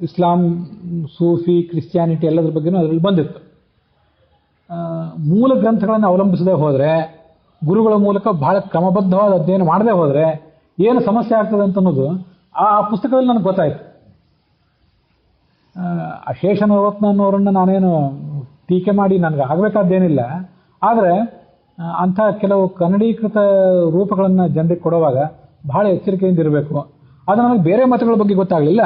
ಇಸ್ಲಾಂ, ಸೂಫಿ, ಕ್ರಿಶ್ಚಿಯಾನಿಟಿ ಎಲ್ಲದ್ರ ಬಗ್ಗೆನೂ ಅದರಲ್ಲಿ ಬಂದಿತ್ತು. ಮೂಲ ಗ್ರಂಥಗಳನ್ನು ಅವಲಂಬಿಸದೆ ಹೋದರೆ, ಗುರುಗಳ ಮೂಲಕ ಬಹಳ ಕ್ರಮಬದ್ಧವಾದ ಅಧ್ಯಯನ ಮಾಡದೆ ಹೋದರೆ ಏನು ಸಮಸ್ಯೆ ಆಗ್ತದೆ ಅಂತ ಅನ್ನೋದು ಆ ಪುಸ್ತಕದಲ್ಲಿ ನನಗೆ ಗೊತ್ತಾಯಿತು. ಶೇಷನವರತ್ನ ಅನ್ನೋರನ್ನು ನಾನೇನು ಟೀಕೆ ಮಾಡಿ ನನಗೆ ಆಗಬೇಕಾದ್ದೇನಿಲ್ಲ. ಆದರೆ ಅಂಥ ಕೆಲವು ಕನ್ನಡೀಕೃತ ರೂಪಗಳನ್ನು ಜನರಿಗೆ ಕೊಡುವಾಗ ಬಹಳ ಎಚ್ಚರಿಕೆಯಿಂದ ಇರಬೇಕು. ಅದು ನನಗೆ ಬೇರೆ ಮತಗಳ ಬಗ್ಗೆ ಗೊತ್ತಾಗಲಿಲ್ಲ.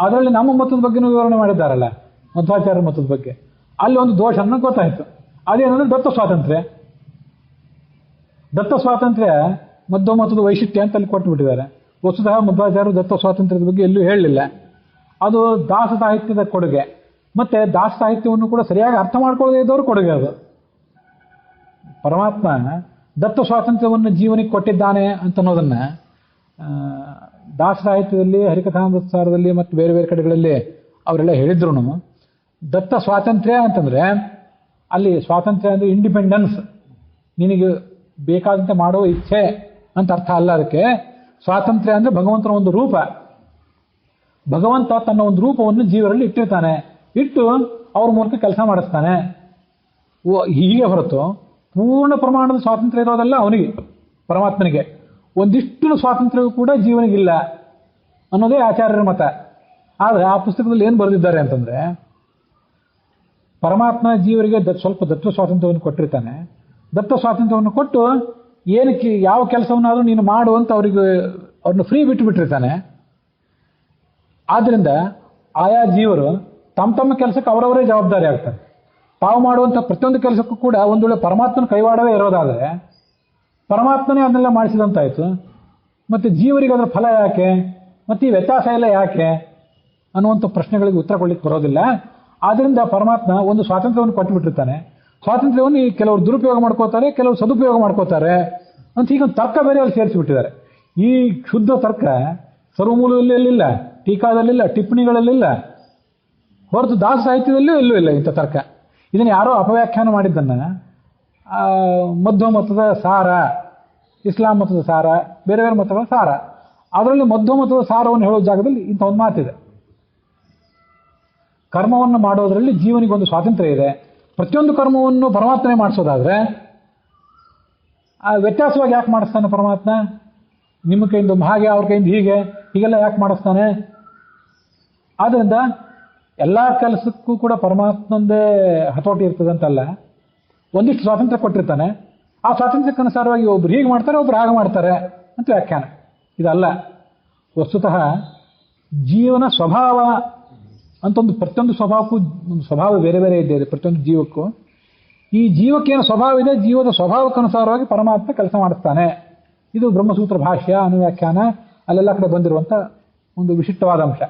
ಅದರಲ್ಲಿ ನಮ್ಮ ಮತದ ಬಗ್ಗೆನೂ ವಿವರಣೆ ಮಾಡಿದ್ದಾರಲ್ಲ, ಮಧ್ವಾಚಾರ್ಯರ ಮತದ ಬಗ್ಗೆ, ಅಲ್ಲಿ ಒಂದು ದೋಷ ನನಗೆ ಗೊತ್ತಾಯಿತು. ಅದೇನಂದ್ರೆ ದತ್ತ ಸ್ವಾತಂತ್ರ್ಯ ಮಧ್ವ ಮತದ ವೈಶಿಷ್ಟ್ಯ ಅಂತ ಅಲ್ಲಿ ಕೊಟ್ಟು ಬಿಟ್ಟಿದ್ದಾರೆ. ವಸ್ತುತಃ ಮಧ್ವಾಚಾರ್ಯರು ದತ್ತ ಸ್ವಾತಂತ್ರ್ಯದ ಬಗ್ಗೆ ಎಲ್ಲೂ ಹೇಳಲಿಲ್ಲ. ಅದು ದಾಸ ಸಾಹಿತ್ಯದ ಕೊಡುಗೆ, ಮತ್ತು ದಾಸ ಸಾಹಿತ್ಯವನ್ನು ಕೂಡ ಸರಿಯಾಗಿ ಅರ್ಥ ಮಾಡ್ಕೊಳ್ಳದೇ ಇದ್ದವರು ಕೊಡುಗೆ. ಅದು ಪರಮಾತ್ಮ ದತ್ತ ಸ್ವಾತಂತ್ರ್ಯವನ್ನು ಜೀವನಕ್ಕೆ ಕೊಟ್ಟಿದ್ದಾನೆ ಅಂತ ಅನ್ನೋದನ್ನು ದಾಸ ಸಾಹಿತ್ಯದಲ್ಲಿ, ಹರಿಕಥಾಮೃತಸಾರದಲ್ಲಿ ಮತ್ತು ಬೇರೆ ಬೇರೆ ಕಡೆಗಳಲ್ಲಿ ಅವರೆಲ್ಲ ಹೇಳಿದ್ರು. ದತ್ತ ಸ್ವಾತಂತ್ರ್ಯ ಅಂತಂದರೆ ಅಲ್ಲಿ ಸ್ವಾತಂತ್ರ್ಯ ಅಂದರೆ ಇಂಡಿಪೆಂಡೆನ್ಸ್, ನಿನಗೆ ಬೇಕಾದಂತೆ ಮಾಡೋ ಇಚ್ಛೆ ಅಂತ ಅರ್ಥ ಅಲ್ಲ. ಅದಕ್ಕೆ ಸ್ವಾತಂತ್ರ್ಯ ಅಂದರೆ ಭಗವಂತನ ಒಂದು ರೂಪ. ಭಗವಂತ ತನ್ನ ಒಂದು ರೂಪವನ್ನು ಜೀವರಲ್ಲಿ ಇಟ್ಟಿರ್ತಾನೆ, ಇಟ್ಟು ಅವ್ರ ಮೂಲಕ ಕೆಲಸ ಮಾಡಿಸ್ತಾನೆ. ಹೀಗೆ ಹೊರತು ಪೂರ್ಣ ಪ್ರಮಾಣದ ಸ್ವಾತಂತ್ರ್ಯ ಇರೋದಲ್ಲ ಅವನಿಗೆ, ಪರಮಾತ್ಮನಿಗೆ. ಒಂದಿಷ್ಟು ಸ್ವಾತಂತ್ರ್ಯವೂ ಕೂಡ ಜೀವನಿಗಿಲ್ಲ ಅನ್ನೋದೇ ಆಚಾರ್ಯರ ಮತ. ಆದರೆ ಆ ಪುಸ್ತಕದಲ್ಲಿ ಏನು ಬರೆದಿದ್ದಾರೆ ಅಂತಂದರೆ, ಪರಮಾತ್ಮ ಜೀವರಿಗೆ ಸ್ವಲ್ಪ ದತ್ತ ಸ್ವಾತಂತ್ರ್ಯವನ್ನು ಕೊಟ್ಟಿರ್ತಾನೆ. ದತ್ತ ಸ್ವಾತಂತ್ರ್ಯವನ್ನು ಕೊಟ್ಟು ಏನಕ್ಕೆ ಯಾವ ಕೆಲಸವನ್ನಾದರೂ ನೀನು ಮಾಡುವಂತ ಅವ್ರನ್ನ ಫ್ರೀ ಬಿಟ್ಟುಬಿಟ್ಟಿರ್ತಾನೆ. ಆದ್ದರಿಂದ ಆಯಾ ಜೀವರು ತಮ್ಮ ಕೆಲಸಕ್ಕೆ ಅವರವರೇ ಜವಾಬ್ದಾರಿ ಆಗ್ತಾರೆ. ತಾವು ಮಾಡುವಂಥ ಪ್ರತಿಯೊಂದು ಕೆಲಸಕ್ಕೂ ಕೂಡ ಒಂದು ವೇಳೆ ಪರಮಾತ್ಮನ ಕೈವಾಡವೇ ಇರೋದಾದರೆ ಪರಮಾತ್ಮನೇ ಅದನ್ನೆಲ್ಲ ಮಾಡಿಸಿದಂತಾಯ್ತು. ಮತ್ತೆ ಜೀವರಿಗೆ ಅದರ ಫಲ ಯಾಕೆ, ಮತ್ತೆ ಈ ವ್ಯತ್ಯಾಸ ಎಲ್ಲ ಯಾಕೆ ಅನ್ನುವಂಥ ಪ್ರಶ್ನೆಗಳಿಗೆ ಉತ್ತರ ಕೊಡ್ಲಿಕ್ಕೆ ಬರೋದಿಲ್ಲ. ಆದ್ರಿಂದ ಪರಮಾತ್ಮ ಒಂದು ಸ್ವಾತಂತ್ರ್ಯವನ್ನು ಕೊಟ್ಟುಬಿಟ್ಟಿರ್ತಾನೆ. ಸ್ವಾತಂತ್ರ್ಯವನ್ನು ಕೆಲವರು ದುರುಪಯೋಗ ಮಾಡ್ಕೋತಾರೆ, ಕೆಲವರು ಸದುಪಯೋಗ ಮಾಡ್ಕೋತಾರೆ ಅಂತ ಈಗ ಒಂದು ತರ್ಕ ಬೇರೆ ಅಲ್ಲಿ ಸೇರಿಸಿಬಿಟ್ಟಿದ್ದಾರೆ. ಈ ಶುದ್ಧ ತರ್ಕ ಸರ್ವಮೂಲದಲ್ಲಿಲ್ಲ, ಟೀಕಾದಲ್ಲಿಲ್ಲ, ಟಿಪ್ಪಣಿಗಳಲ್ಲಿಲ್ಲ, ಹೊರತು ದಾಸ ಸಾಹಿತ್ಯದಲ್ಲೂ ಎಲ್ಲೂ ಇಲ್ಲ ಇಂಥ ತರ್ಕ. ಇದನ್ನು ಯಾರೋ ಅಪವ್ಯಾಖ್ಯಾನ ಮಾಡಿದ್ದನ್ನ ಮಧ್ವ ಮತದ ಸಾರ, ಇಸ್ಲಾಂ ಮತದ ಸಾರ, ಬೇರೆ ಬೇರೆ ಮತಗಳ ಸಾರ, ಅದರಲ್ಲಿ ಮಧ್ವ ಮತದ ಸಾರವನ್ನು ಹೇಳೋ ಜಾಗದಲ್ಲಿ ಇಂಥ ಒಂದು ಮಾತಿದೆ. ಕರ್ಮವನ್ನು ಮಾಡೋದರಲ್ಲಿ ಜೀವನಿಗೊಂದು ಸ್ವಾತಂತ್ರ್ಯ ಇದೆ. ಪ್ರತಿಯೊಂದು ಕರ್ಮವನ್ನು ಪರಮಾತ್ಮನೇ ಮಾಡಿಸೋದಾದ್ರೆ ಆ ವ್ಯತ್ಯಾಸವಾಗಿ ಯಾಕೆ ಮಾಡಿಸ್ತಾನೆ ಪರಮಾತ್ಮ? ನಿಮ್ಮ ಕೈಯಿಂದ ಹಾಗೆ, ಅವ್ರ ಕೈಯಿಂದ ಹೀಗೆಲ್ಲ ಯಾಕೆ ಮಾಡಿಸ್ತಾನೆ? ಆದ್ದರಿಂದ ಎಲ್ಲ ಕೆಲಸಕ್ಕೂ ಕೂಡ ಪರಮಾತ್ಮಂದೇ ಹತೋಟಿ ಇರ್ತದಂತಲ್ಲ, ಒಂದಿಷ್ಟು ಸ್ವಾತಂತ್ರ್ಯ ಕೊಟ್ಟಿರ್ತಾನೆ. ಆ ಸ್ವಾತಂತ್ರ್ಯಕ್ಕನುಸಾರವಾಗಿ ಒಬ್ರು ಹೀಗೆ ಮಾಡ್ತಾರೆ, ಒಬ್ರು ಹಾಗೆ ಮಾಡ್ತಾರೆ ಅಂತ ವ್ಯಾಖ್ಯಾನ. ಇದಲ್ಲ. ವಸ್ತುತಃ ಜೀವನ ಸ್ವಭಾವ ಅಂತ ಪ್ರತಿಯೊಂದು ಸ್ವಭಾವಕ್ಕೂ ಒಂದು ಸ್ವಭಾವ ಬೇರೆ ಬೇರೆ ಇದೆ. ಪ್ರತಿಯೊಂದು ಜೀವಕ್ಕೂ ಈ ಜೀವಕ್ಕೇನು ಸ್ವಭಾವ ಇದೆ, ಜೀವದ ಸ್ವಭಾವಕ್ಕನುಸಾರವಾಗಿ ಪರಮಾತ್ಮ ಕೆಲಸ ಮಾಡಿಸ್ತಾನೆ. ಇದು ಬ್ರಹ್ಮಸೂತ್ರ ಭಾಷ್ಯ, ಅನುವ್ಯಾಖ್ಯಾನ ಅಲ್ಲೆಲ್ಲ ಕಡೆ ಬಂದಿರುವಂಥ ಒಂದು ವಿಶಿಷ್ಟವಾದ ಅಂಶ.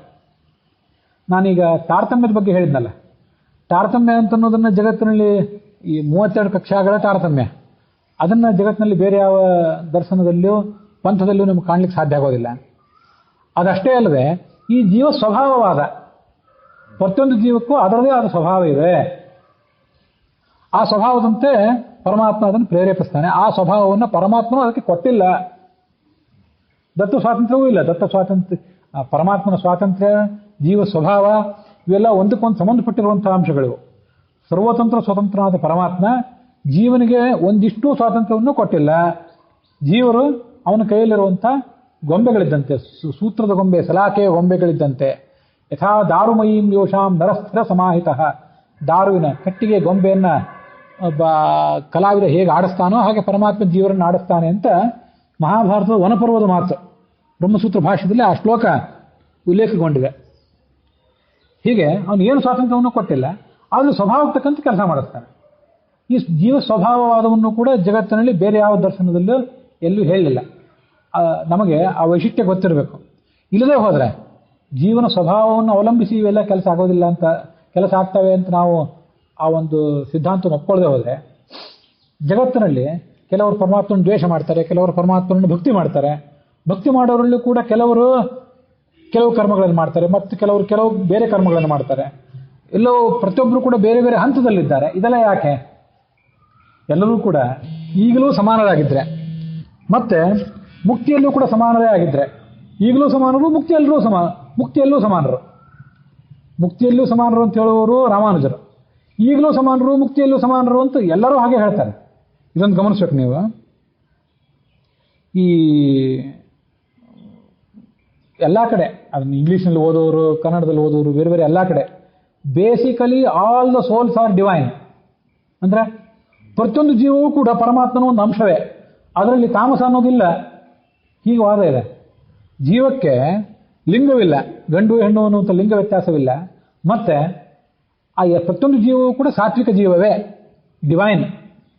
ನಾನೀಗ ತಾರತಮ್ಯದ ಬಗ್ಗೆ ಹೇಳಿದ್ನಲ್ಲ, ತಾರತಮ್ಯ ಅಂತ ಅನ್ನೋದನ್ನು ಜಗತ್ತಿನಲ್ಲಿ ಈ 32 ಕಕ್ಷಾಗಳ ತಾರತಮ್ಯ, ಅದನ್ನು ಜಗತ್ತಿನಲ್ಲಿ ಬೇರೆ ಯಾವ ದರ್ಶನದಲ್ಲಿಯೂ ಪಂಥದಲ್ಲಿಯೂ ನಮ್ಗೆ ಕಾಣಲಿಕ್ಕೆ ಸಾಧ್ಯ ಆಗೋದಿಲ್ಲ. ಅದಷ್ಟೇ ಅಲ್ಲದೆ ಈ ಜೀವ ಸ್ವಭಾವವಾದ, ಪ್ರತಿಯೊಂದು ಜೀವಕ್ಕೂ ಅದರದೇ ಆದ ಸ್ವಭಾವ ಇದೆ. ಆ ಸ್ವಭಾವದಂತೆ ಪರಮಾತ್ಮ ಅದನ್ನು ಪ್ರೇರೇಪಿಸ್ತಾನೆ. ಆ ಸ್ವಭಾವವನ್ನು ಪರಮಾತ್ಮನೂ ಅದಕ್ಕೆ ಕೊಟ್ಟಿಲ್ಲ. ದತ್ತ ಸ್ವಾತಂತ್ರ್ಯವೂ ಇಲ್ಲ. ದತ್ತ ಸ್ವಾತಂತ್ರ್ಯ, ಪರಮಾತ್ಮನ ಸ್ವಾತಂತ್ರ್ಯ, ಜೀವ ಸ್ವಭಾವ ಇವೆಲ್ಲ ಒಂದಕ್ಕೊಂದು ಸಂಬಂಧಪಟ್ಟಿರುವಂತಹ ಅಂಶಗಳು. ಸರ್ವತಂತ್ರ ಸ್ವತಂತ್ರನಾದ ಪರಮಾತ್ಮ ಜೀವನಿಗೆ ಒಂದಿಷ್ಟು ಸ್ವಾತಂತ್ರ್ಯವನ್ನು ಕೊಟ್ಟಿಲ್ಲ. ಜೀವರು ಅವನ ಕೈಯಲ್ಲಿರುವಂಥ ಗೊಂಬೆಗಳಿದ್ದಂತೆ, ಸೂತ್ರದ ಗೊಂಬೆ, ಸಲಾಕೆಯ ಗೊಂಬೆಗಳಿದ್ದಂತೆ. ಯಥಾ ದಾರುಮಯೀಂ ಯೋಷಾಂ ನರಸ್ಥಿರ ಸಮಾಹಿತ. ದಾರುವಿನ ಕಟ್ಟಿಗೆ ಗೊಂಬೆಯನ್ನು ಒಬ್ಬ ಕಲಾವಿದ ಹೇಗೆ ಆಡಿಸ್ತಾನೋ ಹಾಗೆ ಪರಮಾತ್ಮ ಜೀವರನ್ನು ಆಡಿಸ್ತಾನೆ ಅಂತ ಮಹಾಭಾರತದ ವನಪರ್ವದ ಮಾತು ಬ್ರಹ್ಮಸೂತ್ರ ಭಾಷ್ಯದಲ್ಲಿ ಆ ಶ್ಲೋಕ ಉಲ್ಲೇಖಗೊಂಡಿದೆ. ಹೀಗೆ ಅವನು ಏನು ಸ್ವಾತಂತ್ರ್ಯವನ್ನು ಕೊಟ್ಟಿಲ್ಲ, ಆದರೂ ಸ್ವಭಾವಕ್ಕೆ ತಕ್ಕಂತೆ ಕೆಲಸ ಮಾಡಿಸ್ತಾನೆ. ಈ ಜೀವ ಸ್ವಭಾವವಾದವನ್ನು ಕೂಡ ಜಗತ್ತಿನಲ್ಲಿ ಬೇರೆ ಯಾವ ದರ್ಶನದಲ್ಲೂ ಎಲ್ಲೂ ಹೇಳಲಿಲ್ಲ. ನಮಗೆ ಆ ವೈಶಿಷ್ಟ್ಯ ಗೊತ್ತಿರಬೇಕು. ಇಲ್ಲದೆ ಹೋದರೆ ಜೀವನ ಸ್ವಭಾವವನ್ನು ಅವಲಂಬಿಸಿ ಇವೆಲ್ಲ ಕೆಲಸ ಆಗೋದಿಲ್ಲ ಅಂತ, ಕೆಲಸ ಆಗ್ತವೆ ಅಂತ ನಾವು ಆ ಒಂದು ಸಿದ್ಧಾಂತವನ್ನು ಒಪ್ಕೊಳ್ಳದೆ ಹೋದರೆ ಜಗತ್ತಿನಲ್ಲಿ ಕೆಲವರು ಪರಮಾತ್ಮನ ದ್ವೇಷ ಮಾಡ್ತಾರೆ, ಕೆಲವರು ಪರಮಾತ್ಮನನ್ನು ಭಕ್ತಿ ಮಾಡ್ತಾರೆ. ಭಕ್ತಿ ಮಾಡೋರಲ್ಲೂ ಕೂಡ ಕೆಲವರು ಕೆಲವು ಕರ್ಮಗಳನ್ನು ಮಾಡ್ತಾರೆ, ಮತ್ತು ಕೆಲವು ಬೇರೆ ಕರ್ಮಗಳನ್ನು ಮಾಡ್ತಾರೆ. ಎಲ್ಲೋ ಪ್ರತಿಯೊಬ್ಬರು ಕೂಡ ಬೇರೆ ಬೇರೆ ಹಂತದಲ್ಲಿದ್ದಾರೆ. ಇದೆಲ್ಲ ಯಾಕೆ? ಎಲ್ಲರೂ ಕೂಡ ಈಗಲೂ ಸಮಾನರಾಗಿದ್ದರೆ, ಮತ್ತೆ ಮುಕ್ತಿಯಲ್ಲೂ ಕೂಡ ಸಮಾನರೇ ಆಗಿದ್ದರೆ, ಈಗಲೂ ಸಮಾನರು, ಮುಕ್ತಿಯಲ್ಲೂ ಸಮಾನರು. ಮುಕ್ತಿಯಲ್ಲೂ ಸಮಾನರು ಅಂತ ಹೇಳುವವರು ರಾಮಾನುಜರು, ಈಗಲೂ ಸಮಾನರು, ಮುಕ್ತಿಯಲ್ಲೂ ಸಮಾನರು ಅಂತ ಎಲ್ಲರೂ ಹಾಗೆ ಹೇಳ್ತಾರೆ. ಇದೊಂದು ಗಮನಿಸ್ಬೇಕು ನೀವು. ಈ ಎಲ್ಲ ಕಡೆ ಅದನ್ನು ಇಂಗ್ಲೀಷ್ನಲ್ಲಿ ಓದೋರು, ಕನ್ನಡದಲ್ಲಿ ಓದೋರು, ಬೇರೆ ಬೇರೆ ಎಲ್ಲ ಕಡೆ basically all the souls are divine ಅಂದರೆ ಪ್ರತಿಯೊಂದು ಜೀವವೂ ಕೂಡ ಪರಮಾತ್ಮನ ಒಂದು ಅಂಶವೇ. ಅದರಲ್ಲಿ ತಾಮಸ ಅನ್ನೋದಿಲ್ಲ. ಹೀಗೆ ವಾದ ಇದೆ. ಜೀವಕ್ಕೆ ಲಿಂಗವಿಲ್ಲ, ಗಂಡು ಹೆಣ್ಣು ಅನ್ನುವಂಥ ಲಿಂಗ ವ್ಯತ್ಯಾಸವಿಲ್ಲ. ಮತ್ತೆ ಆ ಪ್ರತಿಯೊಂದು ಜೀವವೂ ಕೂಡ ಸಾತ್ವಿಕ ಜೀವವೇ, ಡಿವೈನ್.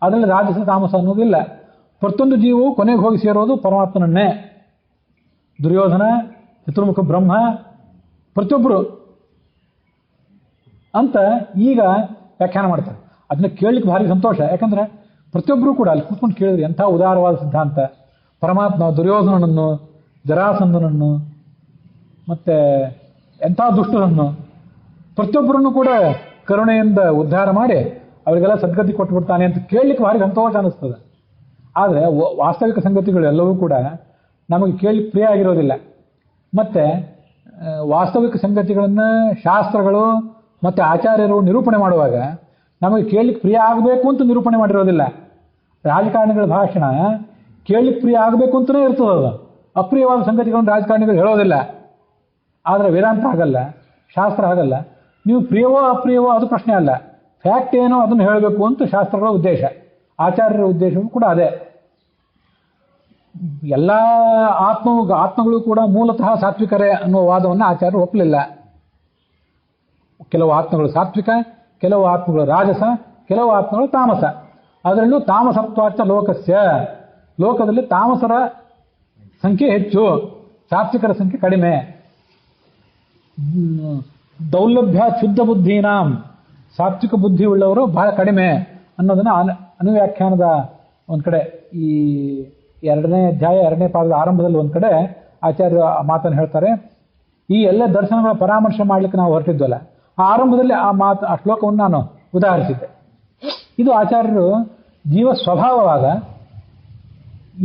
ಅದರಲ್ಲಿ ರಾಜಸ ತಾಮಸ ಅನ್ನೋದಿಲ್ಲ. ಪ್ರತಿಯೊಂದು ಜೀವವು ಕೊನೆಗೆ ಹೋಗಿ ಸೇರೋದು ಪರಮಾತ್ಮನನ್ನೇ. ದುರ್ಯೋಧನ, ಚತುರ್ಮುಖ ಬ್ರಹ್ಮ, ಪ್ರತಿಯೊಬ್ಬರು ಅಂತ ಈಗ ವ್ಯಾಖ್ಯಾನ ಮಾಡ್ತಾರೆ. ಅದನ್ನ ಕೇಳಲಿಕ್ಕೆ ಭಾರಿ ಸಂತೋಷ. ಯಾಕಂದ್ರೆ ಪ್ರತಿಯೊಬ್ಬರು ಕೂಡ ಅಲ್ಲಿ ಕೂತ್ಕೊಂಡು ಕೇಳಿದ್ರೆ ಎಂಥ ಉದಾರವಾದ ಸಿದ್ಧಾಂತ. ಪರಮಾತ್ಮ ದುರ್ಯೋಧನನನ್ನು, ಜರಾಸಂಧನನ್ನು, ಮತ್ತೆ ಎಂಥ ದುಷ್ಟರನ್ನು ಪ್ರತಿಯೊಬ್ಬರನ್ನು ಕೂಡ ಕರುಣೆಯಿಂದ ಉದ್ಧಾರ ಮಾಡಿ ಅವರಿಗೆಲ್ಲ ಸದ್ಗತಿ ಕೊಟ್ಟುಬಿಡ್ತಾನೆ ಅಂತ ಕೇಳಲಿಕ್ಕೆ ಭಾರಿ ಸಂತೋಷ ಅನ್ನಿಸ್ತದೆ. ಆದರೆ ವಾಸ್ತವಿಕ ಸಂಗತಿಗಳು ಎಲ್ಲವೂ ಕೂಡ ನಮಗೆ ಕೇಳಲಿಕ್ಕೆ ಪ್ರಿಯ ಆಗಿರೋದಿಲ್ಲ. ಮತ್ತು ವಾಸ್ತವಿಕ ಸಂಗತಿಗಳನ್ನು ಶಾಸ್ತ್ರಗಳು ಮತ್ತು ಆಚಾರ್ಯರು ನಿರೂಪಣೆ ಮಾಡುವಾಗ ನಮಗೆ ಕೇಳಲಿಕ್ಕೆ ಪ್ರಿಯ ಆಗಬೇಕು ಅಂತ ನಿರೂಪಣೆ ಮಾಡಿರೋದಿಲ್ಲ. ರಾಜಕಾರಣಿಗಳ ಭಾಷಣ ಕೇಳಲಿಕ್ಕೆ ಪ್ರಿಯ ಆಗಬೇಕು ಅಂತಲೇ ಇರ್ತದೆ. ಅದು ಅಪ್ರಿಯವಾದ ಸಂಗತಿಗಳನ್ನು ರಾಜಕಾರಣಿಗಳು ಹೇಳೋದಿಲ್ಲ. ಆದರೆ ವೇದಾಂತ ಆಗಲ್ಲ, ಶಾಸ್ತ್ರ ಆಗಲ್ಲ. ನೀವು ಪ್ರಿಯವೋ ಅಪ್ರಿಯವೋ ಅದು ಪ್ರಶ್ನೆ ಅಲ್ಲ, ಫ್ಯಾಕ್ಟ್ ಏನೋ ಅದನ್ನು ಹೇಳಬೇಕು ಅಂತ ಶಾಸ್ತ್ರಗಳ ಉದ್ದೇಶ, ಆಚಾರ್ಯರ ಉದ್ದೇಶವೂ ಕೂಡ ಅದೇ. ಎಲ್ಲ ಆತ್ಮಗಳು ಕೂಡ ಮೂಲತಃ ಸಾತ್ವಿಕರೇ ಅನ್ನುವ ವಾದವನ್ನು ಆಚಾರ್ಯರು ಒಪ್ಪಲಿಲ್ಲ. ಕೆಲವು ಆತ್ಮಗಳು ಸಾತ್ವಿಕ, ಕೆಲವು ಆತ್ಮಗಳು ರಾಜಸ, ಕೆಲವು ಆತ್ಮಗಳು ತಾಮಸ. ಅದರಲ್ಲೂ ತಾಮಸತ್ವಾಚ ಲೋಕಸ್ಯ, ಲೋಕದಲ್ಲಿ ತಾಮಸರ ಸಂಖ್ಯೆ ಹೆಚ್ಚು, ಸಾತ್ವಿಕರ ಸಂಖ್ಯೆ ಕಡಿಮೆ. ದೌರ್ಲಭ್ಯ ಶುದ್ಧ ಬುದ್ಧೀನಾಂ, ಸಾತ್ವಿಕ ಬುದ್ಧಿ ಉಳ್ಳವರು ಬಹಳ ಕಡಿಮೆ ಅನ್ನೋದನ್ನ ಅನುವ್ಯಾಖ್ಯಾನದ ಒಂದ್ ಕಡೆ, ಈ 2ನೇ ಅಧ್ಯಾಯ 2ನೇ ಪಾದದ ಆರಂಭದಲ್ಲಿ ಒಂದ್ ಕಡೆ ಆಚಾರ್ಯ ಆ ಮಾತನ್ನು ಹೇಳ್ತಾರೆ. ಈ ಎಲ್ಲ ದರ್ಶನಗಳ ಪರಾಮರ್ಶೆ ಮಾಡ್ಲಿಕ್ಕೆ ನಾವು ಹೊರಟಿದ್ವಲ್ಲ, ಆ ಆರಂಭದಲ್ಲಿ ಆ ಶ್ಲೋಕವನ್ನು ನಾನು ಉದಾಹರಿಸಿದ್ದೆ. ಇದು ಆಚಾರ್ಯರು ಜೀವ ಸ್ವಭಾವವಾದ,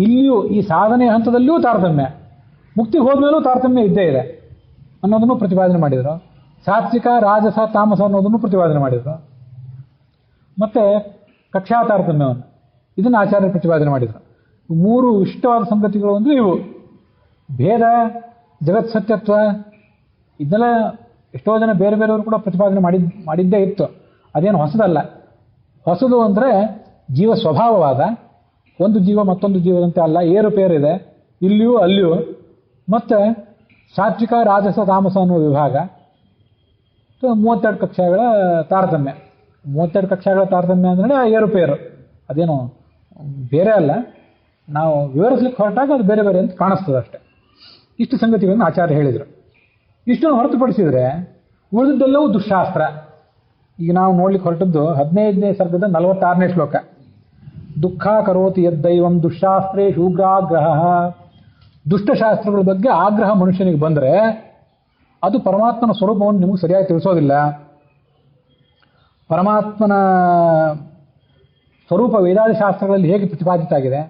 ಇಲ್ಲಿಯೂ ಈ ಸಾಧನೆಯ ಹಂತದಲ್ಲಿಯೂ ತಾರತಮ್ಯ, ಮುಕ್ತಿಗೆ ಹೋದ್ಮೇಲೂ ತಾರತಮ್ಯ ಇದ್ದೇ ಇದೆ ಅನ್ನೋದನ್ನು ಪ್ರತಿಪಾದನೆ ಮಾಡಿದರು. ಸಾತ್ವಿಕ, ರಾಜಸ, ತಾಮಸ ಅನ್ನೋದನ್ನು ಪ್ರತಿಪಾದನೆ ಮಾಡಿದರು. ಮತ್ತೆ ಕಕ್ಷಾ ತಾರತಮ್ಯವನ್ನು ಇದನ್ನು ಆಚಾರ್ಯರು ಪ್ರತಿಪಾದನೆ ಮಾಡಿದರು. 3 ಇಷ್ಟವಾದ ಸಂಗತಿಗಳು ಅಂದರೆ ಇವು: ಭೇದ, ಜಗತ್ ಸತ್ಯತ್ವ. ಇದನ್ನೆಲ್ಲ ಎಷ್ಟೋ ಜನ ಬೇರೆ ಬೇರೆಯವರು ಕೂಡ ಪ್ರತಿಪಾದನೆ ಮಾಡಿದ್ದೇ ಇತ್ತು, ಅದೇನು ಹೊಸದಲ್ಲ. ಹೊಸದು ಅಂದರೆ ಜೀವ ಸ್ವಭಾವವಾದ, ಒಂದು ಜೀವ ಮತ್ತೊಂದು ಜೀವದಂತೆ ಅಲ್ಲ, ಏರುಪೇರಿದೆ ಇಲ್ಲಿಯೂ ಅಲ್ಲಿಯೂ. ಮತ್ತು ಸಾತ್ವಿಕ, ರಾಜಸ, ತಾಮಸ ಅನ್ನುವ ವಿಭಾಗ. 32 ಕಕ್ಷೆಗಳ ತಾರತಮ್ಯ. 32 ಕಕ್ಷೆಗಳ ತಾರತಮ್ಯ ಅಂದರೆ ಏರುಪೇರು, ಅದೇನು ಬೇರೆ ಅಲ್ಲ. ನಾವು ವಿವರಿಸ್ಲಿಕ್ಕೆ ಹೊರಟಾಗ ಅದು ಬೇರೆ ಬೇರೆ ಅಂತ ಕಾಣಿಸ್ತದೆ ಅಷ್ಟೆ. ಇಷ್ಟು ಸಂಗತಿಗಳನ್ನು ಆಚಾರ್ಯ ಹೇಳಿದರು. ಇಷ್ಟನ್ನು ಹೊರತುಪಡಿಸಿದರೆ ಉಳಿದಿದ್ದೆಲ್ಲವೂ ದುಃಶಾಸ್ತ್ರ. ಈಗ ನಾವು ನೋಡ್ಲಿಕ್ಕೆ ಹೊರಟದ್ದು 15ನೇ ಸರ್ಗದ 46ನೇ ಶ್ಲೋಕ. ದುಃಖ ಕರೋತಿ ಯದ್ದೈವಂ ದುಃಶಾಸ್ತ್ರೇ ಶೂಗ್ರಾಗ್ರಹ. ದುಷ್ಟಶಾಸ್ತ್ರಗಳ ಬಗ್ಗೆ ಆಗ್ರಹ ಮನುಷ್ಯನಿಗೆ ಬಂದರೆ ಅದು ಪರಮಾತ್ಮನ ಸ್ವರೂಪವನ್ನು ನಿಮಗೆ ಸರಿಯಾಗಿ ತಿಳಿಸೋದಿಲ್ಲ. ಪರಮಾತ್ಮನ ಸ್ವರೂಪ ವೇದಾದಿ ಶಾಸ್ತ್ರಗಳಲ್ಲಿ ಹೇಗೆ ಪ್ರತಿಪಾದಿತ ಆಗಿದೆ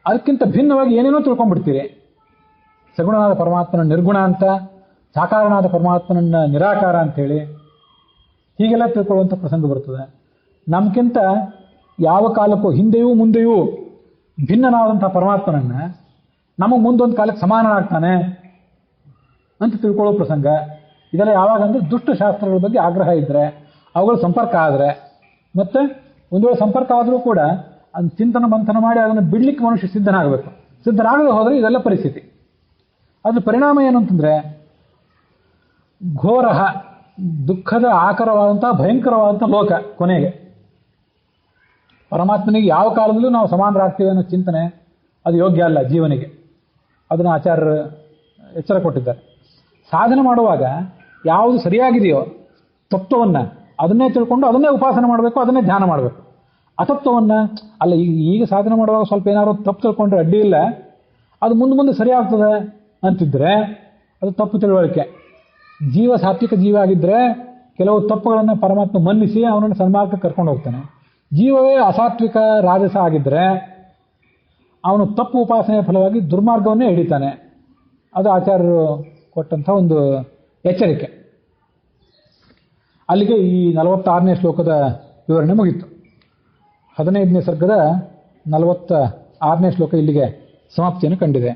ಅದಕ್ಕಿಂತ ಭಿನ್ನವಾಗಿ ಏನೇನೋ ತಿಳ್ಕೊಂಡ್ಬಿಡ್ತೀರಿ. ಸಗುಣನಾದ ಪರಮಾತ್ಮನ ನಿರ್ಗುಣ ಅಂತ, ಸಾಕಾರನಾದ ಪರಮಾತ್ಮನನ್ನ ನಿರಾಕಾರ ಅಂತೇಳಿ ಹೀಗೆಲ್ಲ ತಿಳ್ಕೊಳ್ಳುವಂಥ ಪ್ರಸಂಗ ಬರ್ತದೆ. ನಮ್ಗಿಂತ ಯಾವ ಕಾಲಕ್ಕೂ ಹಿಂದೆಯೂ ಮುಂದೆಯೂ ಭಿನ್ನನಾದಂಥ ಪರಮಾತ್ಮನನ್ನ ನಮಗೆ ಮುಂದೊಂದು ಕಾಲಕ್ಕೆ ಸಮಾನನಾಗ್ತಾನೆ ಅಂತ ತಿಳ್ಕೊಳ್ಳೋ ಪ್ರಸಂಗ. ಇದೆಲ್ಲ ಯಾವಾಗ ಅಂದರೆ ದುಷ್ಟಶಾಸ್ತ್ರಗಳ ಬಗ್ಗೆ ಆಗ್ರಹ ಇದ್ದರೆ, ಅವುಗಳ ಸಂಪರ್ಕ ಆದರೆ, ಮತ್ತು ಒಂದು ವೇಳೆ ಸಂಪರ್ಕ ಆದರೂ ಕೂಡ ಅದನ್ನು ಚಿಂತನ ಮಂಥನ ಮಾಡಿ ಅದನ್ನು ಬಿಡ್ಲಿಕ್ಕೆ ಮನುಷ್ಯ ಸಿದ್ಧನಾಗಬೇಕು. ಸಿದ್ಧನಾಗದೆ ಹೋದರೆ ಇದೆಲ್ಲ ಪರಿಸ್ಥಿತಿ. ಅದ್ರ ಪರಿಣಾಮ ಏನು ಅಂತಂದರೆ ಘೋರ ದುಃಖದ ಆಕರವಾದಂಥ ಭಯಂಕರವಾದಂಥ ಲೋಕ. ಕೊನೆಗೆ ಪರಮಾತ್ಮನಿಗೆ ಯಾವ ಕಾಲದಲ್ಲೂ ನಾವು ಸಮಾನರಾಗ್ತೀವಿ ಅನ್ನೋ ಚಿಂತನೆ ಅದು ಯೋಗ್ಯ ಅಲ್ಲ ಜೀವನಿಗೆ. ಅದನ್ನು ಆಚಾರ್ಯರು ಎಚ್ಚರ ಕೊಟ್ಟಿದ್ದಾರೆ. ಸಾಧನೆ ಮಾಡುವಾಗ ಯಾವುದು ಸರಿಯಾಗಿದೆಯೋ ತತ್ವವನ್ನು ಅದನ್ನೇ ತಿಳ್ಕೊಂಡು ಅದನ್ನೇ ಉಪಾಸನೆ ಮಾಡಬೇಕು, ಅದನ್ನೇ ಧ್ಯಾನ ಮಾಡಬೇಕು. ಅತತ್ವವನ್ನು ಅಲ್ಲ, ಈಗ ಸಾಧನೆ ಮಾಡುವಾಗ ಸ್ವಲ್ಪ ಏನಾದ್ರು ತಪ್ಪು ತಿಳ್ಕೊಂಡ್ರೆ ಅಡ್ಡಿ ಇಲ್ಲ, ಅದು ಮುಂದೆ ಸರಿ ಆಗ್ತದೆ ಅಂತಿದ್ರೆ ಅದು ತಪ್ಪು ತಿಳುವಳಿಕೆ. ಜೀವ ಸಾತ್ವಿಕ ಜೀವ ಆಗಿದ್ದರೆ ಕೆಲವು ತಪ್ಪುಗಳನ್ನು ಪರಮಾತ್ಮ ಮನ್ನಿಸಿ ಅವನನ್ನು ಸನ್ಮಾರ್ಗಕ್ಕೆ ಕರ್ಕೊಂಡು ಹೋಗ್ತಾನೆ. ಜೀವವೇ ಅಸಾತ್ವಿಕ ರಾಜಸ ಆಗಿದ್ದರೆ ಅವನು ತಪ್ಪು ಉಪಾಸನೆಯ ಫಲವಾಗಿ ದುರ್ಮಾರ್ಗವನ್ನೇ ಹಿಡಿತಾನೆ. ಅದು ಆಚಾರ್ಯರು ಕೊಟ್ಟಂಥ ಒಂದು ಎಚ್ಚರಿಕೆ. ಅಲ್ಲಿಗೆ ಈ 46ನೇ ಶ್ಲೋಕದ ವಿವರಣೆ ಮುಗಿತು. 15ನೇ ಸರ್ಗದ 46ನೇ ಶ್ಲೋಕ ಇಲ್ಲಿಗೆ ಸಮಾಪ್ತಿಯನ್ನು ಕಂಡಿದೆ.